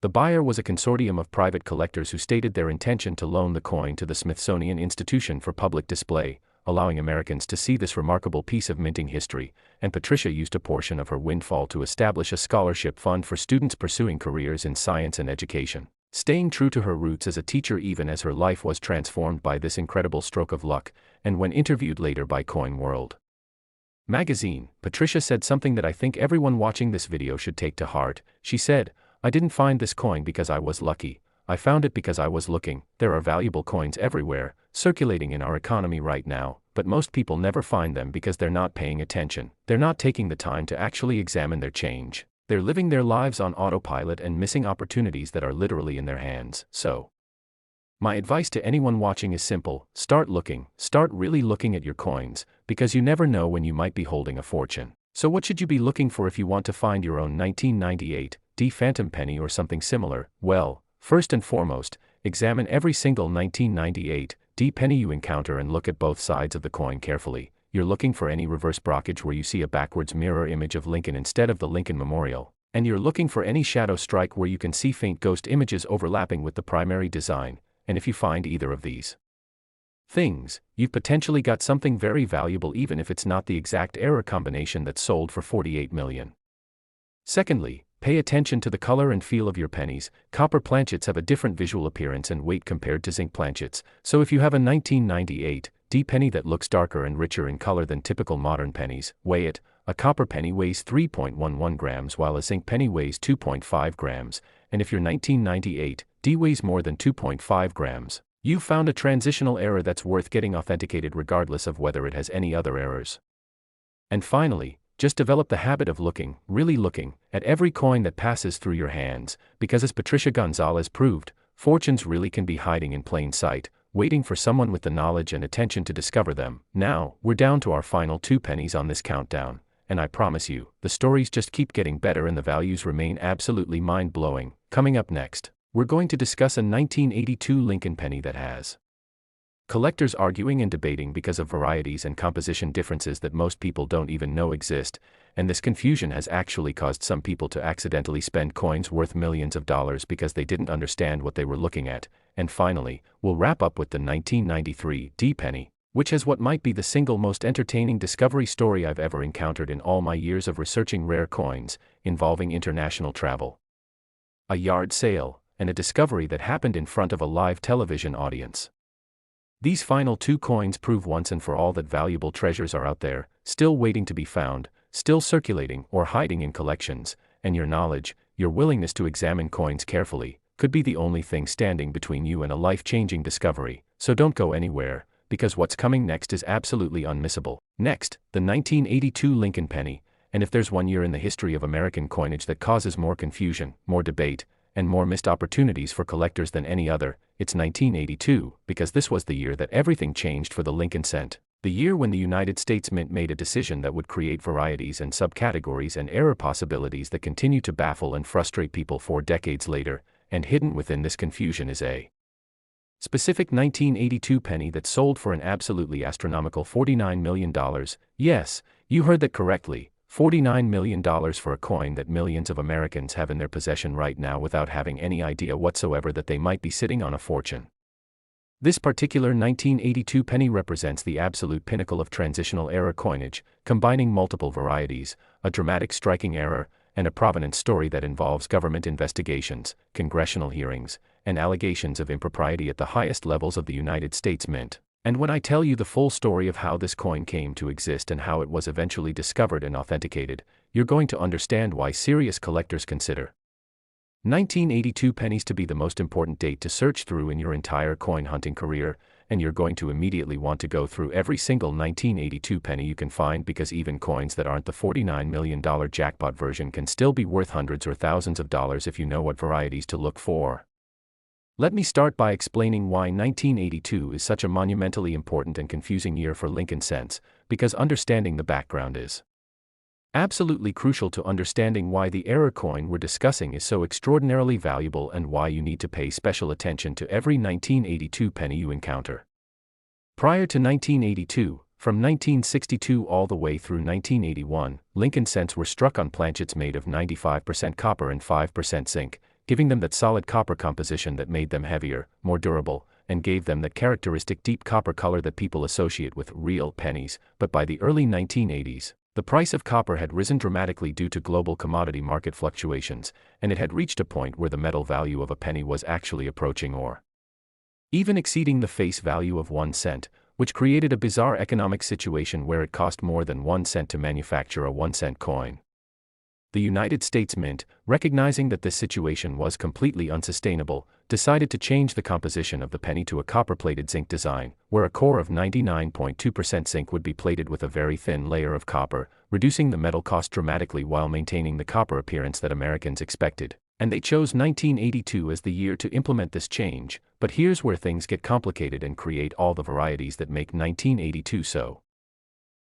The buyer was a consortium of private collectors who stated their intention to loan the coin to the Smithsonian Institution for public display, allowing Americans to see this remarkable piece of minting history, and Patricia used a portion of her windfall to establish a scholarship fund for students pursuing careers in science and education, staying true to her roots as a teacher even as her life was transformed by this incredible stroke of luck. And when interviewed later by Coin World magazine, Patricia said something that I think everyone watching this video should take to heart. She said, "I didn't find this coin because I was lucky. I found it because I was looking. There are valuable coins everywhere, circulating in our economy right now, but most people never find them because they're not paying attention. They're not taking the time to actually examine their change. They're living their lives on autopilot and missing opportunities that are literally in their hands. So, my advice to anyone watching is simple: start looking, start really looking at your coins, because you never know when you might be holding a fortune. So what should you be looking for if you want to find your own 1998 D Phantom penny or something similar? Well, first and foremost, examine every single 1998 D penny you encounter and look at both sides of the coin carefully. You're looking for any reverse brockage where you see a backwards mirror image of Lincoln instead of the Lincoln Memorial, and you're looking for any shadow strike where you can see faint ghost images overlapping with the primary design, and if you find either of these things, you've potentially got something very valuable even if it's not the exact error combination that sold for $48 million. Secondly, pay attention to the color and feel of your pennies. Copper planchets have a different visual appearance and weight compared to zinc planchets, so if you have a 1998 D penny that looks darker and richer in color than typical modern pennies. Weigh it. A copper penny weighs 3.11 grams while a zinc penny weighs 2.5 grams, and if you're 1998, D weighs more than 2.5 grams. You've found a transitional error that's worth getting authenticated regardless of whether it has any other errors. And finally, just develop the habit of looking, really looking, at every coin that passes through your hands, because as Patricia Gonzalez proved, fortunes really can be hiding in plain sight, waiting for someone with the knowledge and attention to discover them. Now, we're down to our final 2 pennies on this countdown, and I promise you, the stories just keep getting better and the values remain absolutely mind-blowing. Coming up next, we're going to discuss a 1982 Lincoln penny that has collectors arguing and debating because of varieties and composition differences that most people don't even know exist, and this confusion has actually caused some people to accidentally spend coins worth millions of dollars because they didn't understand what they were looking at. And finally, we'll wrap up with the 1993 D penny, which has what might be the single most entertaining discovery story I've ever encountered in all my years of researching rare coins, involving international travel, a yard sale, and a discovery that happened in front of a live television audience. These final 2 coins prove once and for all that valuable treasures are out there, still waiting to be found, still circulating or hiding in collections, and your knowledge, your willingness to examine coins carefully, could be the only thing standing between you and a life-changing discovery. So don't go anywhere, because what's coming next is absolutely unmissable. Next, the 1982 Lincoln penny, and if there's one year in the history of American coinage that causes more confusion, more debate, and more missed opportunities for collectors than any other, it's 1982, because this was the year that everything changed for the Lincoln cent. The year when the United States Mint made a decision that would create varieties and subcategories and error possibilities that continue to baffle and frustrate people 4 decades later, and hidden within this confusion is a specific 1982 penny that sold for an absolutely astronomical $49 million. Yes, you heard that correctly. $49 million for a coin that millions of Americans have in their possession right now without having any idea whatsoever that they might be sitting on a fortune. This particular 1982 penny represents the absolute pinnacle of transitional era coinage, combining multiple varieties, a dramatic striking error, and a provenance story that involves government investigations, congressional hearings, and allegations of impropriety at the highest levels of the United States Mint. And when I tell you the full story of how this coin came to exist and how it was eventually discovered and authenticated, you're going to understand why serious collectors consider 1982 pennies to be the most important date to search through in your entire coin hunting career, and you're going to immediately want to go through every single 1982 penny you can find, because even coins that aren't the $49 million jackpot version can still be worth hundreds or thousands of dollars if you know what varieties to look for. Let me start by explaining why 1982 is such a monumentally important and confusing year for Lincoln cents, because understanding the background is absolutely crucial to understanding why the error coin we're discussing is so extraordinarily valuable and why you need to pay special attention to every 1982 penny you encounter. Prior to 1982, from 1962 all the way through 1981, Lincoln cents were struck on planchets made of 95% copper and 5% zinc, giving them that solid copper composition that made them heavier, more durable, and gave them that characteristic deep copper color that people associate with real pennies. But by the early 1980s, the price of copper had risen dramatically due to global commodity market fluctuations, and it had reached a point where the metal value of a penny was actually approaching or even exceeding the face value of 1 cent, which created a bizarre economic situation where it cost more than 1 cent to manufacture a 1-cent coin. The United States Mint, recognizing that this situation was completely unsustainable, decided to change the composition of the penny to a copper-plated zinc design, where a core of 99.2% zinc would be plated with a very thin layer of copper, reducing the metal cost dramatically while maintaining the copper appearance that Americans expected. And they chose 1982 as the year to implement this change. But here's where things get complicated and create all the varieties that make 1982 so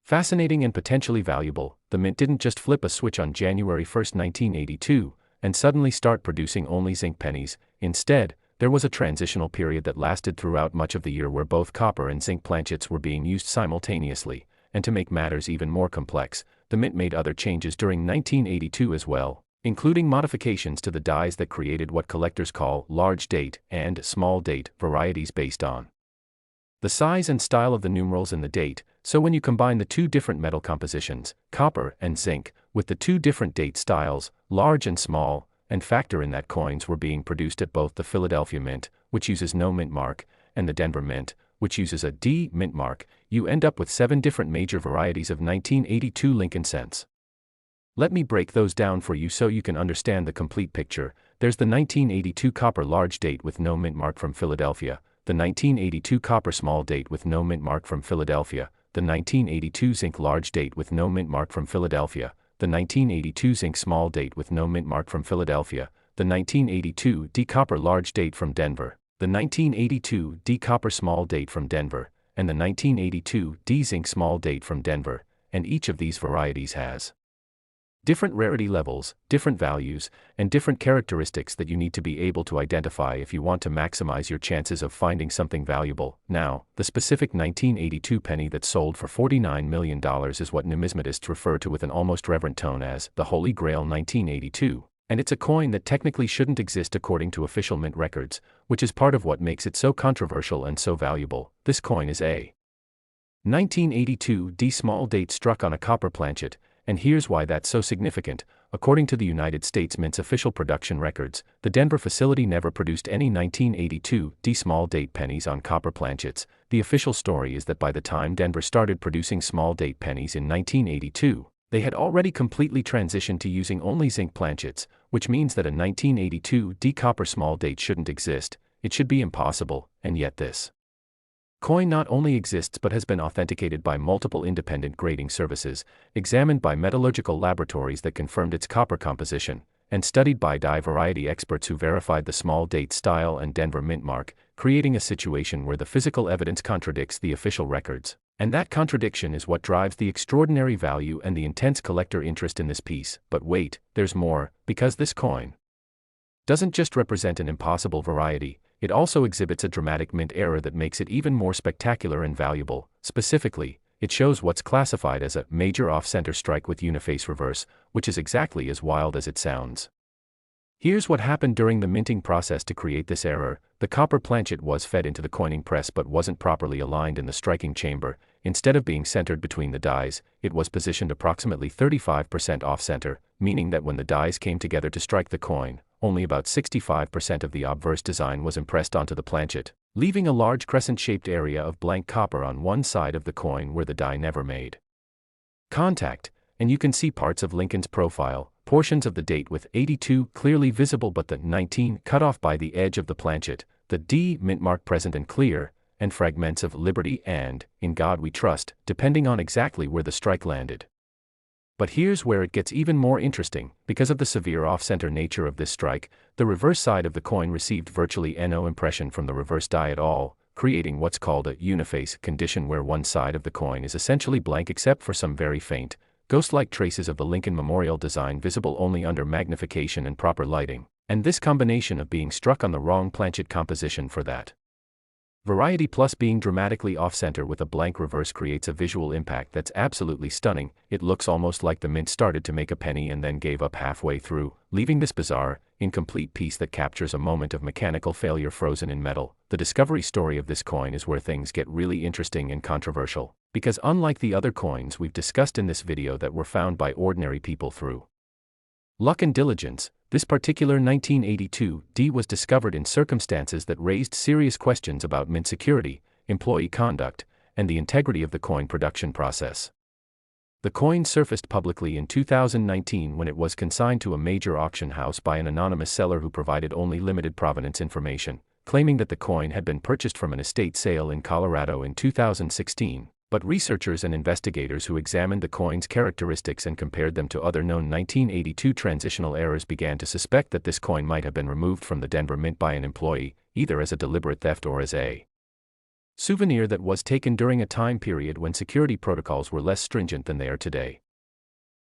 fascinating and potentially valuable. The Mint didn't just flip a switch on January 1, 1982, and suddenly start producing only zinc pennies. Instead, there was a transitional period that lasted throughout much of the year where both copper and zinc planchets were being used simultaneously, and to make matters even more complex, the Mint made other changes during 1982 as well, including modifications to the dies that created what collectors call large date and small date varieties based on the size and style of the numerals in the date. So when you combine the 2 different metal compositions, copper and zinc, with the 2 different date styles, large and small, and factor in that coins were being produced at both the Philadelphia Mint, which uses no mint mark, and the Denver Mint, which uses a D mint mark, you end up with 7 different major varieties of 1982 Lincoln cents. Let me break those down for you so you can understand the complete picture. There's the 1982 copper large date with no mint mark from Philadelphia, the 1982 copper small date with no mint mark from Philadelphia, the 1982 zinc large date with no mint mark from Philadelphia, the 1982 zinc small date with no mint mark from Philadelphia, the 1982 D copper large date from Denver, the 1982 D copper small date from Denver, and the 1982 D zinc small date from Denver, and each of these varieties has different rarity levels, different values, and different characteristics that you need to be able to identify if you want to maximize your chances of finding something valuable. Now, the specific 1982 penny that sold for $49 million is what numismatists refer to with an almost reverent tone as the Holy Grail 1982, and it's a coin that technically shouldn't exist according to official mint records, which is part of what makes it so controversial and so valuable. This coin is a 1982 D small date struck on a copper planchet, and here's why that's so significant. According to the United States Mint's official production records, the Denver facility never produced any 1982 D small date pennies on copper planchets. The official story is that by the time Denver started producing small date pennies in 1982, they had already completely transitioned to using only zinc planchets, which means that a 1982 D copper small date shouldn't exist. It should be impossible, and yet this coin not only exists but has been authenticated by multiple independent grading services, examined by metallurgical laboratories that confirmed its copper composition, and studied by die variety experts who verified the small date style and Denver mint mark, creating a situation where the physical evidence contradicts the official records. And that contradiction is what drives the extraordinary value and the intense collector interest in this piece. But wait, there's more, because this coin doesn't just represent an impossible variety, it also exhibits a dramatic mint error that makes it even more spectacular and valuable. Specifically, it shows what's classified as a major off-center strike with uniface reverse, which is exactly as wild as it sounds. Here's what happened during the minting process to create this error. The copper planchet was fed into the coining press but wasn't properly aligned in the striking chamber. Instead of being centered between the dies, it was positioned approximately 35% off-center, meaning that when the dies came together to strike the coin, only about 65% of the obverse design was impressed onto the planchet, leaving a large crescent-shaped area of blank copper on one side of the coin where the die never made contact, and you can see parts of Lincoln's profile, portions of the date with 82 clearly visible but the 19 cut off by the edge of the planchet, the D mint mark present and clear, and fragments of Liberty and In God We Trust, depending on exactly where the strike landed. But here's where it gets even more interesting. Because of the severe off-center nature of this strike, the reverse side of the coin received virtually no impression from the reverse die at all, creating what's called a uniface condition where one side of the coin is essentially blank except for some very faint, ghost-like traces of the Lincoln Memorial design visible only under magnification and proper lighting, and this combination of being struck on the wrong planchet composition for that variety plus being dramatically off-center with a blank reverse creates a visual impact that's absolutely stunning. It looks almost like the mint started to make a penny and then gave up halfway through, leaving this bizarre, incomplete piece that captures a moment of mechanical failure frozen in metal. The discovery story of this coin is where things get really interesting and controversial, because unlike the other coins we've discussed in this video that were found by ordinary people through luck and diligence, this particular 1982 D was discovered in circumstances that raised serious questions about mint security, employee conduct, and the integrity of the coin production process. The coin surfaced publicly in 2019 when it was consigned to a major auction house by an anonymous seller who provided only limited provenance information, claiming that the coin had been purchased from an estate sale in Colorado in 2016. But researchers and investigators who examined the coin's characteristics and compared them to other known 1982 transitional errors began to suspect that this coin might have been removed from the Denver Mint by an employee, either as a deliberate theft or as a souvenir that was taken during a time period when security protocols were less stringent than they are today.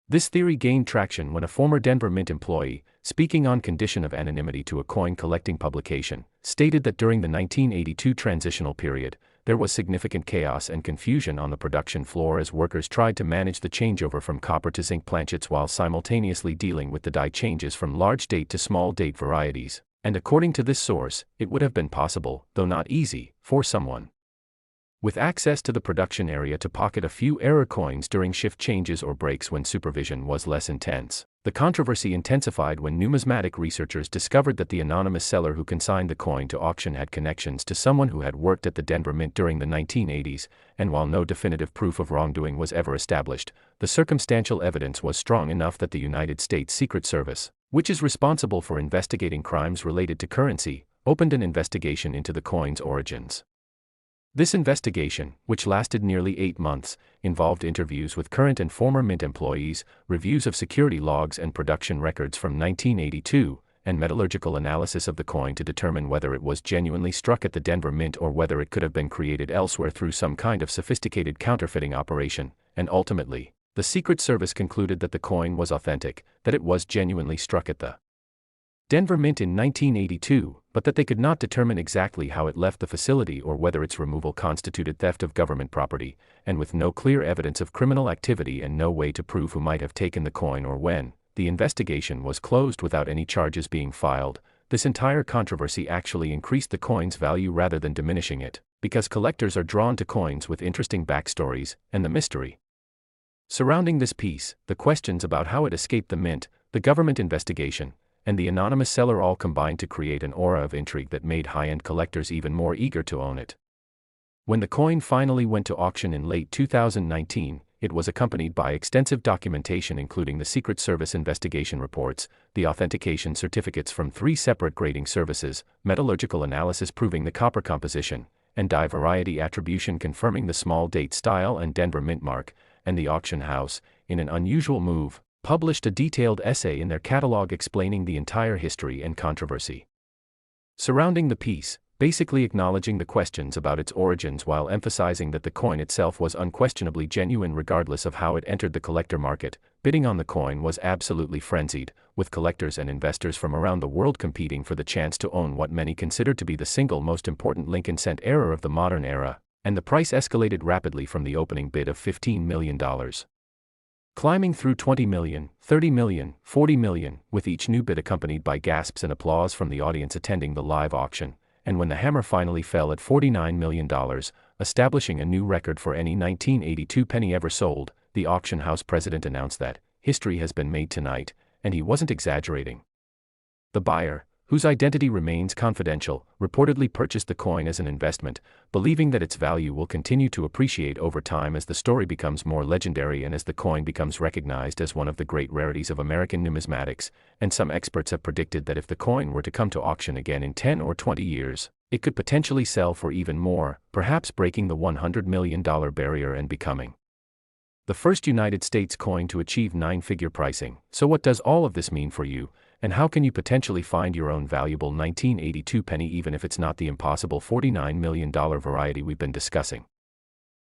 This theory gained traction when a former Denver Mint employee, speaking on condition of anonymity to a coin collecting publication, stated that during the 1982 transitional period, there was significant chaos and confusion on the production floor as workers tried to manage the changeover from copper to zinc planchets while simultaneously dealing with the die changes from large date to small date varieties. And according to this source, it would have been possible, though not easy, for someone with access to the production area to pocket a few error coins during shift changes or breaks when supervision was less intense. The controversy intensified when numismatic researchers discovered that the anonymous seller who consigned the coin to auction had connections to someone who had worked at the Denver Mint during the 1980s, and while no definitive proof of wrongdoing was ever established, the circumstantial evidence was strong enough that the United States Secret Service, which is responsible for investigating crimes related to currency, opened an investigation into the coin's origins. This investigation, which lasted nearly 8 months, involved interviews with current and former Mint employees, reviews of security logs and production records from 1982, and metallurgical analysis of the coin to determine whether it was genuinely struck at the Denver Mint or whether it could have been created elsewhere through some kind of sophisticated counterfeiting operation, and ultimately, the Secret Service concluded that the coin was authentic, that it was genuinely struck at the Denver Mint in 1982, but that they could not determine exactly how it left the facility or whether its removal constituted theft of government property, and with no clear evidence of criminal activity and no way to prove who might have taken the coin or when, the investigation was closed without any charges being filed. This entire controversy actually increased the coin's value rather than diminishing it, because collectors are drawn to coins with interesting backstories, and the mystery surrounding this piece, the questions about how it escaped the Mint, the government investigation, and the anonymous seller all combined to create an aura of intrigue that made high-end collectors even more eager to own it. When the coin finally went to auction in late 2019, it was accompanied by extensive documentation including the Secret Service investigation reports, the authentication certificates from 3 separate grading services, metallurgical analysis proving the copper composition, and die variety attribution confirming the small date style and Denver Mint mark, and the auction house, in an unusual move, published a detailed essay in their catalog explaining the entire history and controversy surrounding the piece, basically acknowledging the questions about its origins while emphasizing that the coin itself was unquestionably genuine regardless of how it entered the collector market. Bidding on the coin was absolutely frenzied, with collectors and investors from around the world competing for the chance to own what many considered to be the single most important Lincoln cent error of the modern era, and the price escalated rapidly from the opening bid of $15 million. Climbing through 20 million, 30 million, 40 million, with each new bid accompanied by gasps and applause from the audience attending the live auction, and when the hammer finally fell at $49 million, establishing a new record for any 1982 penny ever sold, the auction house president announced that history has been made tonight, and he wasn't exaggerating. The buyer, whose identity remains confidential, reportedly purchased the coin as an investment, believing that its value will continue to appreciate over time as the story becomes more legendary and as the coin becomes recognized as one of the great rarities of American numismatics, and some experts have predicted that if the coin were to come to auction again in 10 or 20 years, it could potentially sell for even more, perhaps breaking the $100 million barrier and becoming the first United States coin to achieve 9-figure pricing. So what does all of this mean for you? And how can you potentially find your own valuable 1982 penny even if it's not the impossible $49 million variety we've been discussing?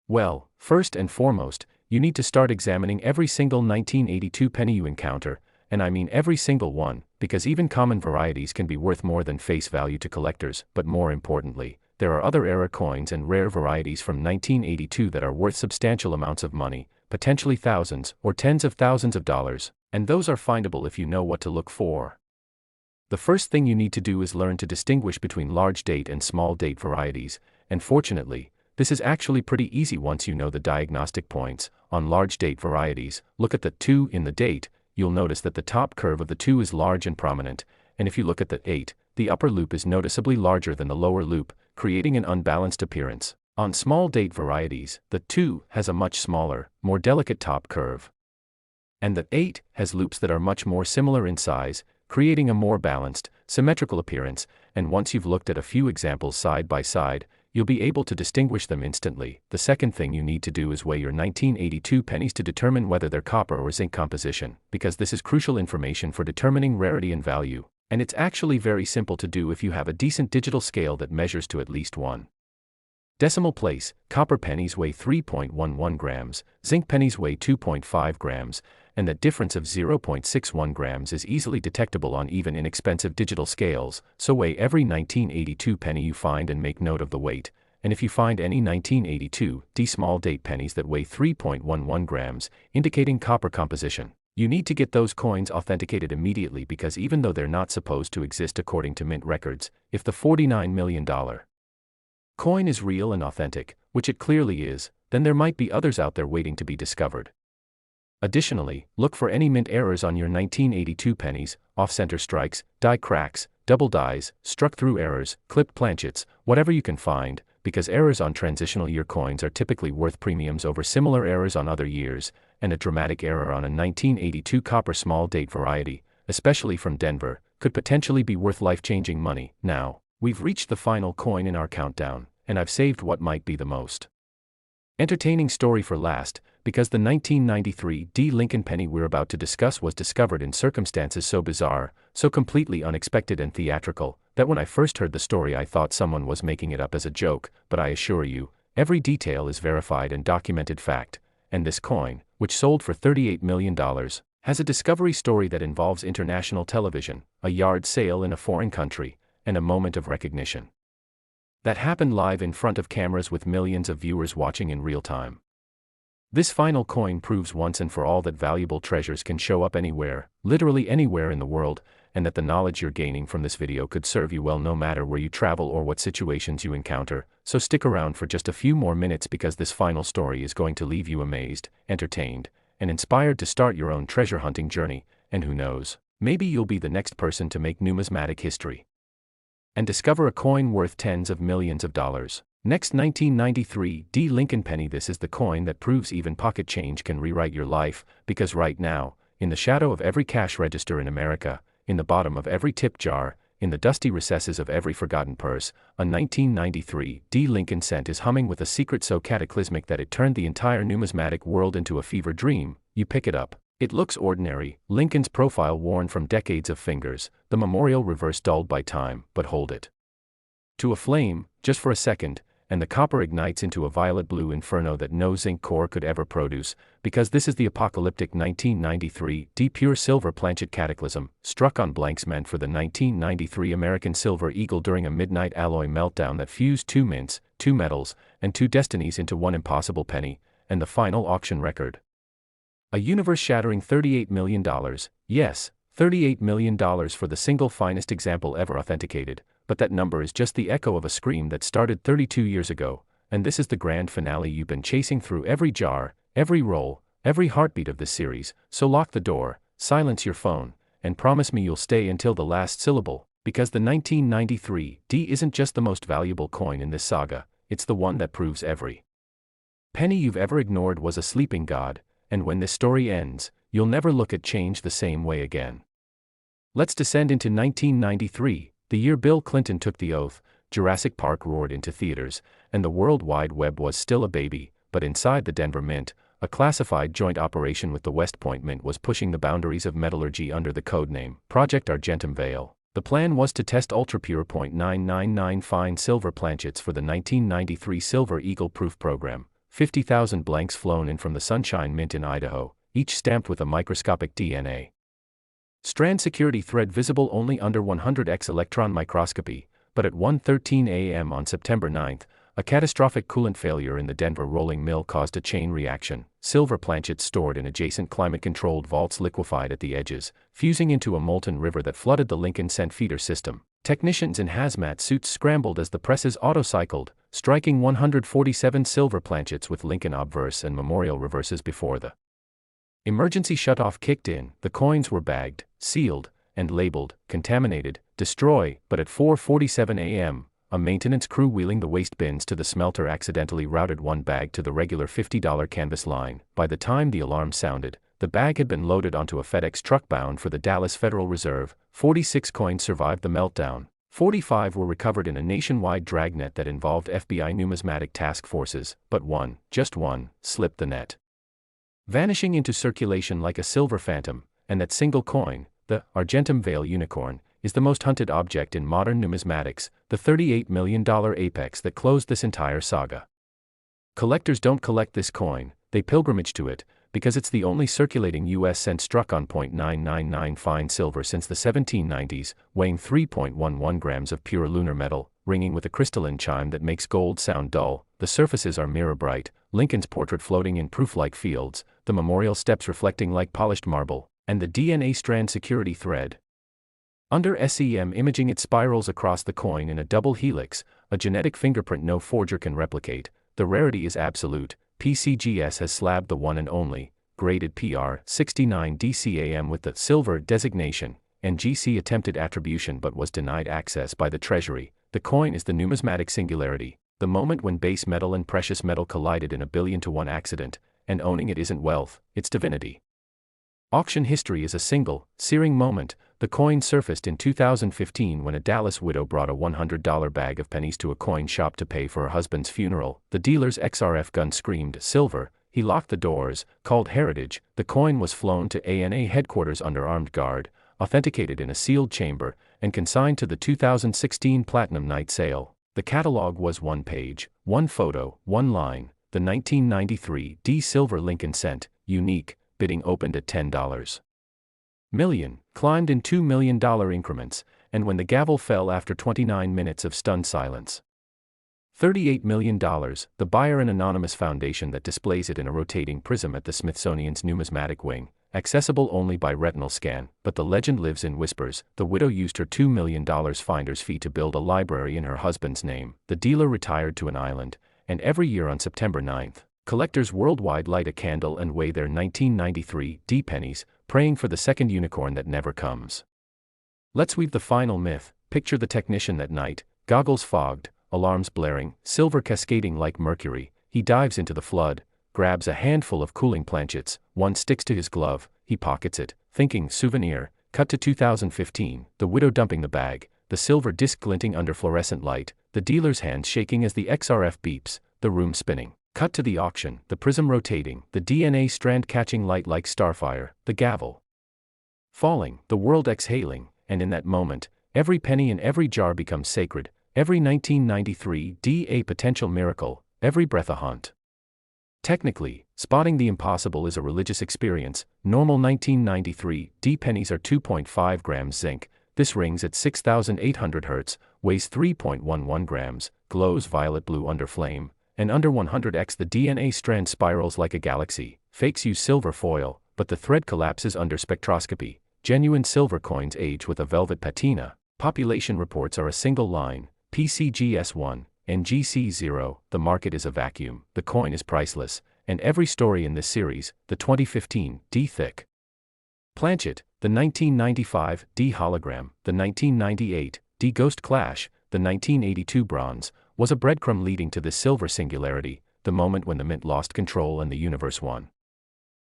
Well, first and foremost, you need to start examining every single 1982 penny you encounter, and I mean every single one, because even common varieties can be worth more than face value to collectors, but more importantly, there are other era coins and rare varieties from 1982 that are worth substantial amounts of money, potentially thousands or tens of thousands of dollars, and those are findable if you know what to look for. The first thing you need to do is learn to distinguish between large date and small date varieties, and fortunately, this is actually pretty easy once you know the diagnostic points. On large date varieties, look at the 2 in the date, you'll notice that the top curve of the 2 is large and prominent, and if you look at the 8, the upper loop is noticeably larger than the lower loop, creating an unbalanced appearance. On small date varieties, the 2 has a much smaller, more delicate top curve, and the 8 has loops that are much more similar in size, creating a more balanced, symmetrical appearance, and once you've looked at a few examples side by side, you'll be able to distinguish them instantly. The second thing you need to do is weigh your 1982 pennies to determine whether they're copper or zinc composition, because this is crucial information for determining rarity and value, and it's actually very simple to do if you have a decent digital scale that measures to at least 1 decimal place. Copper pennies weigh 3.11 grams, zinc pennies weigh 2.5 grams, and that difference of 0.61 grams is easily detectable on even inexpensive digital scales, so weigh every 1982 penny you find and make note of the weight, and if you find any 1982 small date pennies that weigh 3.11 grams, indicating copper composition, you need to get those coins authenticated immediately because even though they're not supposed to exist according to mint records, if the $49 million coin is real and authentic, which it clearly is, then there might be others out there waiting to be discovered. Additionally, look for any mint errors on your 1982 pennies, off-center strikes, die cracks, double dies, struck-through errors, clipped planchets, whatever you can find, because errors on transitional year coins are typically worth premiums over similar errors on other years, and a dramatic error on a 1982 copper small date variety, especially from Denver, could potentially be worth life-changing money. Now, we've reached the final coin in our countdown, and I've saved what might be the most entertaining story for last, because the 1993 D. Lincoln penny we're about to discuss was discovered in circumstances so bizarre, so completely unexpected and theatrical, that when I first heard the story I thought someone was making it up as a joke, but I assure you, every detail is verified and documented fact, and this coin, which sold for $38 million, has a discovery story that involves international television, a yard sale in a foreign country, and a moment of recognition that happened live in front of cameras with millions of viewers watching in real time. This final coin proves once and for all that valuable treasures can show up anywhere, literally anywhere in the world, and that the knowledge you're gaining from this video could serve you well no matter where you travel or what situations you encounter, so stick around for just a few more minutes because this final story is going to leave you amazed, entertained, and inspired to start your own treasure hunting journey, and who knows, maybe you'll be the next person to make numismatic history and discover a coin worth tens of millions of dollars. Next, 1993 D. Lincoln penny. This is the coin that proves even pocket change can rewrite your life, because right now, in the shadow of every cash register in America, in the bottom of every tip jar, in the dusty recesses of every forgotten purse, a 1993 D. Lincoln cent is humming with a secret so cataclysmic that it turned the entire numismatic world into a fever dream. You pick it up. It looks ordinary, Lincoln's profile worn from decades of fingers, the memorial reverse dulled by time, but hold it to a flame, just for a second, and the copper ignites into a violet-blue inferno that no zinc core could ever produce, because this is the apocalyptic 1993 D. pure silver planchet cataclysm, struck on blanks meant for the 1993 American Silver Eagle during a midnight alloy meltdown that fused two mints, two metals, and two destinies into one impossible penny, and the final auction record. A universe-shattering $38 million, yes, $38 million for the single finest example ever authenticated, but that number is just the echo of a scream that started 32 years ago, and this is the grand finale you've been chasing through every jar, every roll, every heartbeat of this series, so lock the door, silence your phone, and promise me you'll stay until the last syllable, because the 1993 D isn't just the most valuable coin in this saga, it's the one that proves every penny you've ever ignored was a sleeping god, and when this story ends, you'll never look at change the same way again. Let's descend into 1993, the year Bill Clinton took the oath, Jurassic Park roared into theaters, and the World Wide Web was still a baby, but inside the Denver Mint, a classified joint operation with the West Point Mint was pushing the boundaries of metallurgy under the codename Project Argentum Vale. The plan was to test ultra-pure .999 fine silver planchets for the 1993 Silver Eagle Proof Program, 50,000 blanks flown in from the Sunshine Mint in Idaho, each stamped with a microscopic DNA strand security thread visible only under 100x electron microscopy, but at 1:13 a.m. on September 9, a catastrophic coolant failure in the Denver rolling mill caused a chain reaction. Silver planchets stored in adjacent climate-controlled vaults liquefied at the edges, fusing into a molten river that flooded the Lincoln cent feeder system. Technicians in hazmat suits scrambled as the presses auto-cycled, striking 147 silver planchets with Lincoln obverse and memorial reverses before the emergency shutoff kicked in. The coins were bagged, sealed, and labeled, contaminated, destroy, but at 4:47 a.m., a maintenance crew wheeling the waste bins to the smelter accidentally routed one bag to the regular $50 canvas line. By the time the alarm sounded, the bag had been loaded onto a FedEx truck bound for the Dallas Federal Reserve. 46 coins survived the meltdown. 45 were recovered in a nationwide dragnet that involved FBI numismatic task forces, but one, just one, slipped the net, vanishing into circulation like a silver phantom, and that single coin, the Argentum Vale unicorn, is the most hunted object in modern numismatics, the $38 million apex that closed this entire saga. Collectors don't collect this coin, they pilgrimage to it, because it's the only circulating U.S. cent struck on .999 fine silver since the 1790s, weighing 3.11 grams of pure lunar metal, ringing with a crystalline chime that makes gold sound dull. The surfaces are mirror bright, Lincoln's portrait floating in proof-like fields, the memorial steps reflecting like polished marble, and the DNA strand security thread under SEM imaging it spirals across the coin in a double helix, a genetic fingerprint no forger can replicate. The rarity is absolute. PCGS has slabbed the one and only, graded PR 69 DCAM with the silver designation, and GC attempted attribution but was denied access by the Treasury. The coin is the numismatic singularity, the moment when base metal and precious metal collided in a 1,000,000,000 accident, and owning it isn't wealth, it's divinity. Auction history is a single, searing moment. The coin surfaced in 2015 when a Dallas widow brought a $100 bag of pennies to a coin shop to pay for her husband's funeral. The dealer's XRF gun screamed silver. He locked the doors, called Heritage. The coin was flown to ANA headquarters under armed guard, authenticated in a sealed chamber, and consigned to the 2016 Platinum Night sale. The catalog was one page, one photo, one line. The 1993 D Silver Lincoln Cent, unique, bidding opened at $10 million, climbed in $2 million increments, and when the gavel fell after 29 minutes of stunned silence. $38 million, the buyer an anonymous foundation that displays it in a rotating prism at the Smithsonian's numismatic wing, accessible only by retinal scan, but the legend lives in whispers. The widow used her $2 million finder's fee to build a library in her husband's name. The dealer retired to an island, and every year on September 9th, collectors worldwide light a candle and weigh their 1993 D pennies, praying for the second unicorn that never comes. Let's weave the final myth. Picture the technician that night, goggles fogged, alarms blaring, silver cascading like mercury. He dives into the flood, grabs a handful of cooling planchets, one sticks to his glove, he pockets it, thinking souvenir. Cut to 2015, the widow dumping the bag, the silver disc glinting under fluorescent light, the dealer's hands shaking as the XRF beeps, the room spinning. Cut to the auction, the prism rotating, the DNA strand catching light like starfire, the gavel falling, the world exhaling, and in that moment, every penny in every jar becomes sacred, every 1993 D a potential miracle, every breath a haunt. Technically, spotting the impossible is a religious experience. Normal 1993 D pennies are 2.5 grams zinc. This rings at 6,800 Hz, weighs 3.11 grams, glows violet blue under flame, and under 100x the DNA strand spirals like a galaxy. Fakes use silver foil, but the thread collapses under spectroscopy. Genuine silver coins age with a velvet patina. Population reports are a single line, PCGS1, and GC0. The market is a vacuum, the coin is priceless, and every story in this series, the 2015 D thick planchet, the 1995 D hologram, the 1998 D ghost clash, the 1982 bronze, was a breadcrumb leading to this silver singularity, the moment when the mint lost control and the universe won.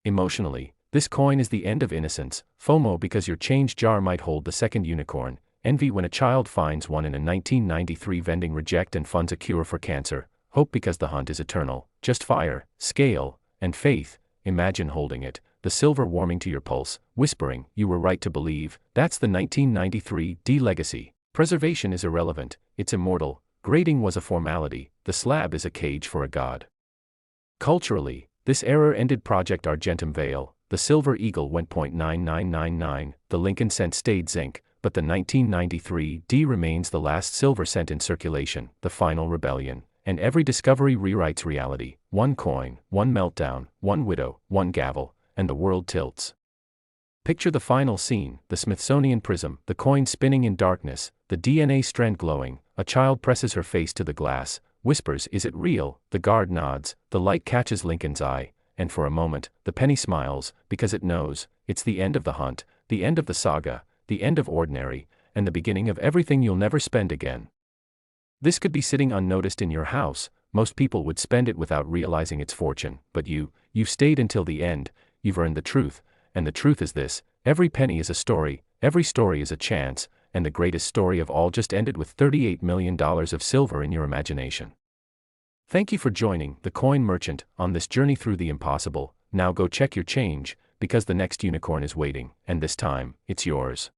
Emotionally, this coin is the end of innocence, FOMO because your change jar might hold the second unicorn, envy when a child finds one in a 1993 vending reject and funds a cure for cancer, hope because the hunt is eternal, just fire, scale, and faith. Imagine holding it, the silver warming to your pulse, whispering, "You were right to believe." That's the 1993 D legacy. Preservation is irrelevant, it's immortal. Grading was a formality, the slab is a cage for a god. Culturally, this era ended Project Argentum Vale, the silver eagle went .9999, the Lincoln cent stayed zinc, but the 1993 D remains the last silver cent in circulation, the final rebellion, and every discovery rewrites reality. One coin, one meltdown, one widow, one gavel, and the world tilts. Picture the final scene, the Smithsonian prism, the coin spinning in darkness, the DNA strand glowing, a child presses her face to the glass, whispers, "Is it real?" The guard nods, the light catches Lincoln's eye, and for a moment, the penny smiles, because it knows, it's the end of the hunt, the end of the saga, the end of ordinary, and the beginning of everything you'll never spend again. This could be sitting unnoticed in your house, most people would spend it without realizing its fortune, but you've stayed until the end, you've earned the truth. And the truth is this: every penny is a story, every story is a chance, and the greatest story of all just ended with $38 million of silver in your imagination. Thank you for joining The Coin Merchant on this journey through the impossible. Now go check your change, because the next unicorn is waiting, and this time, it's yours.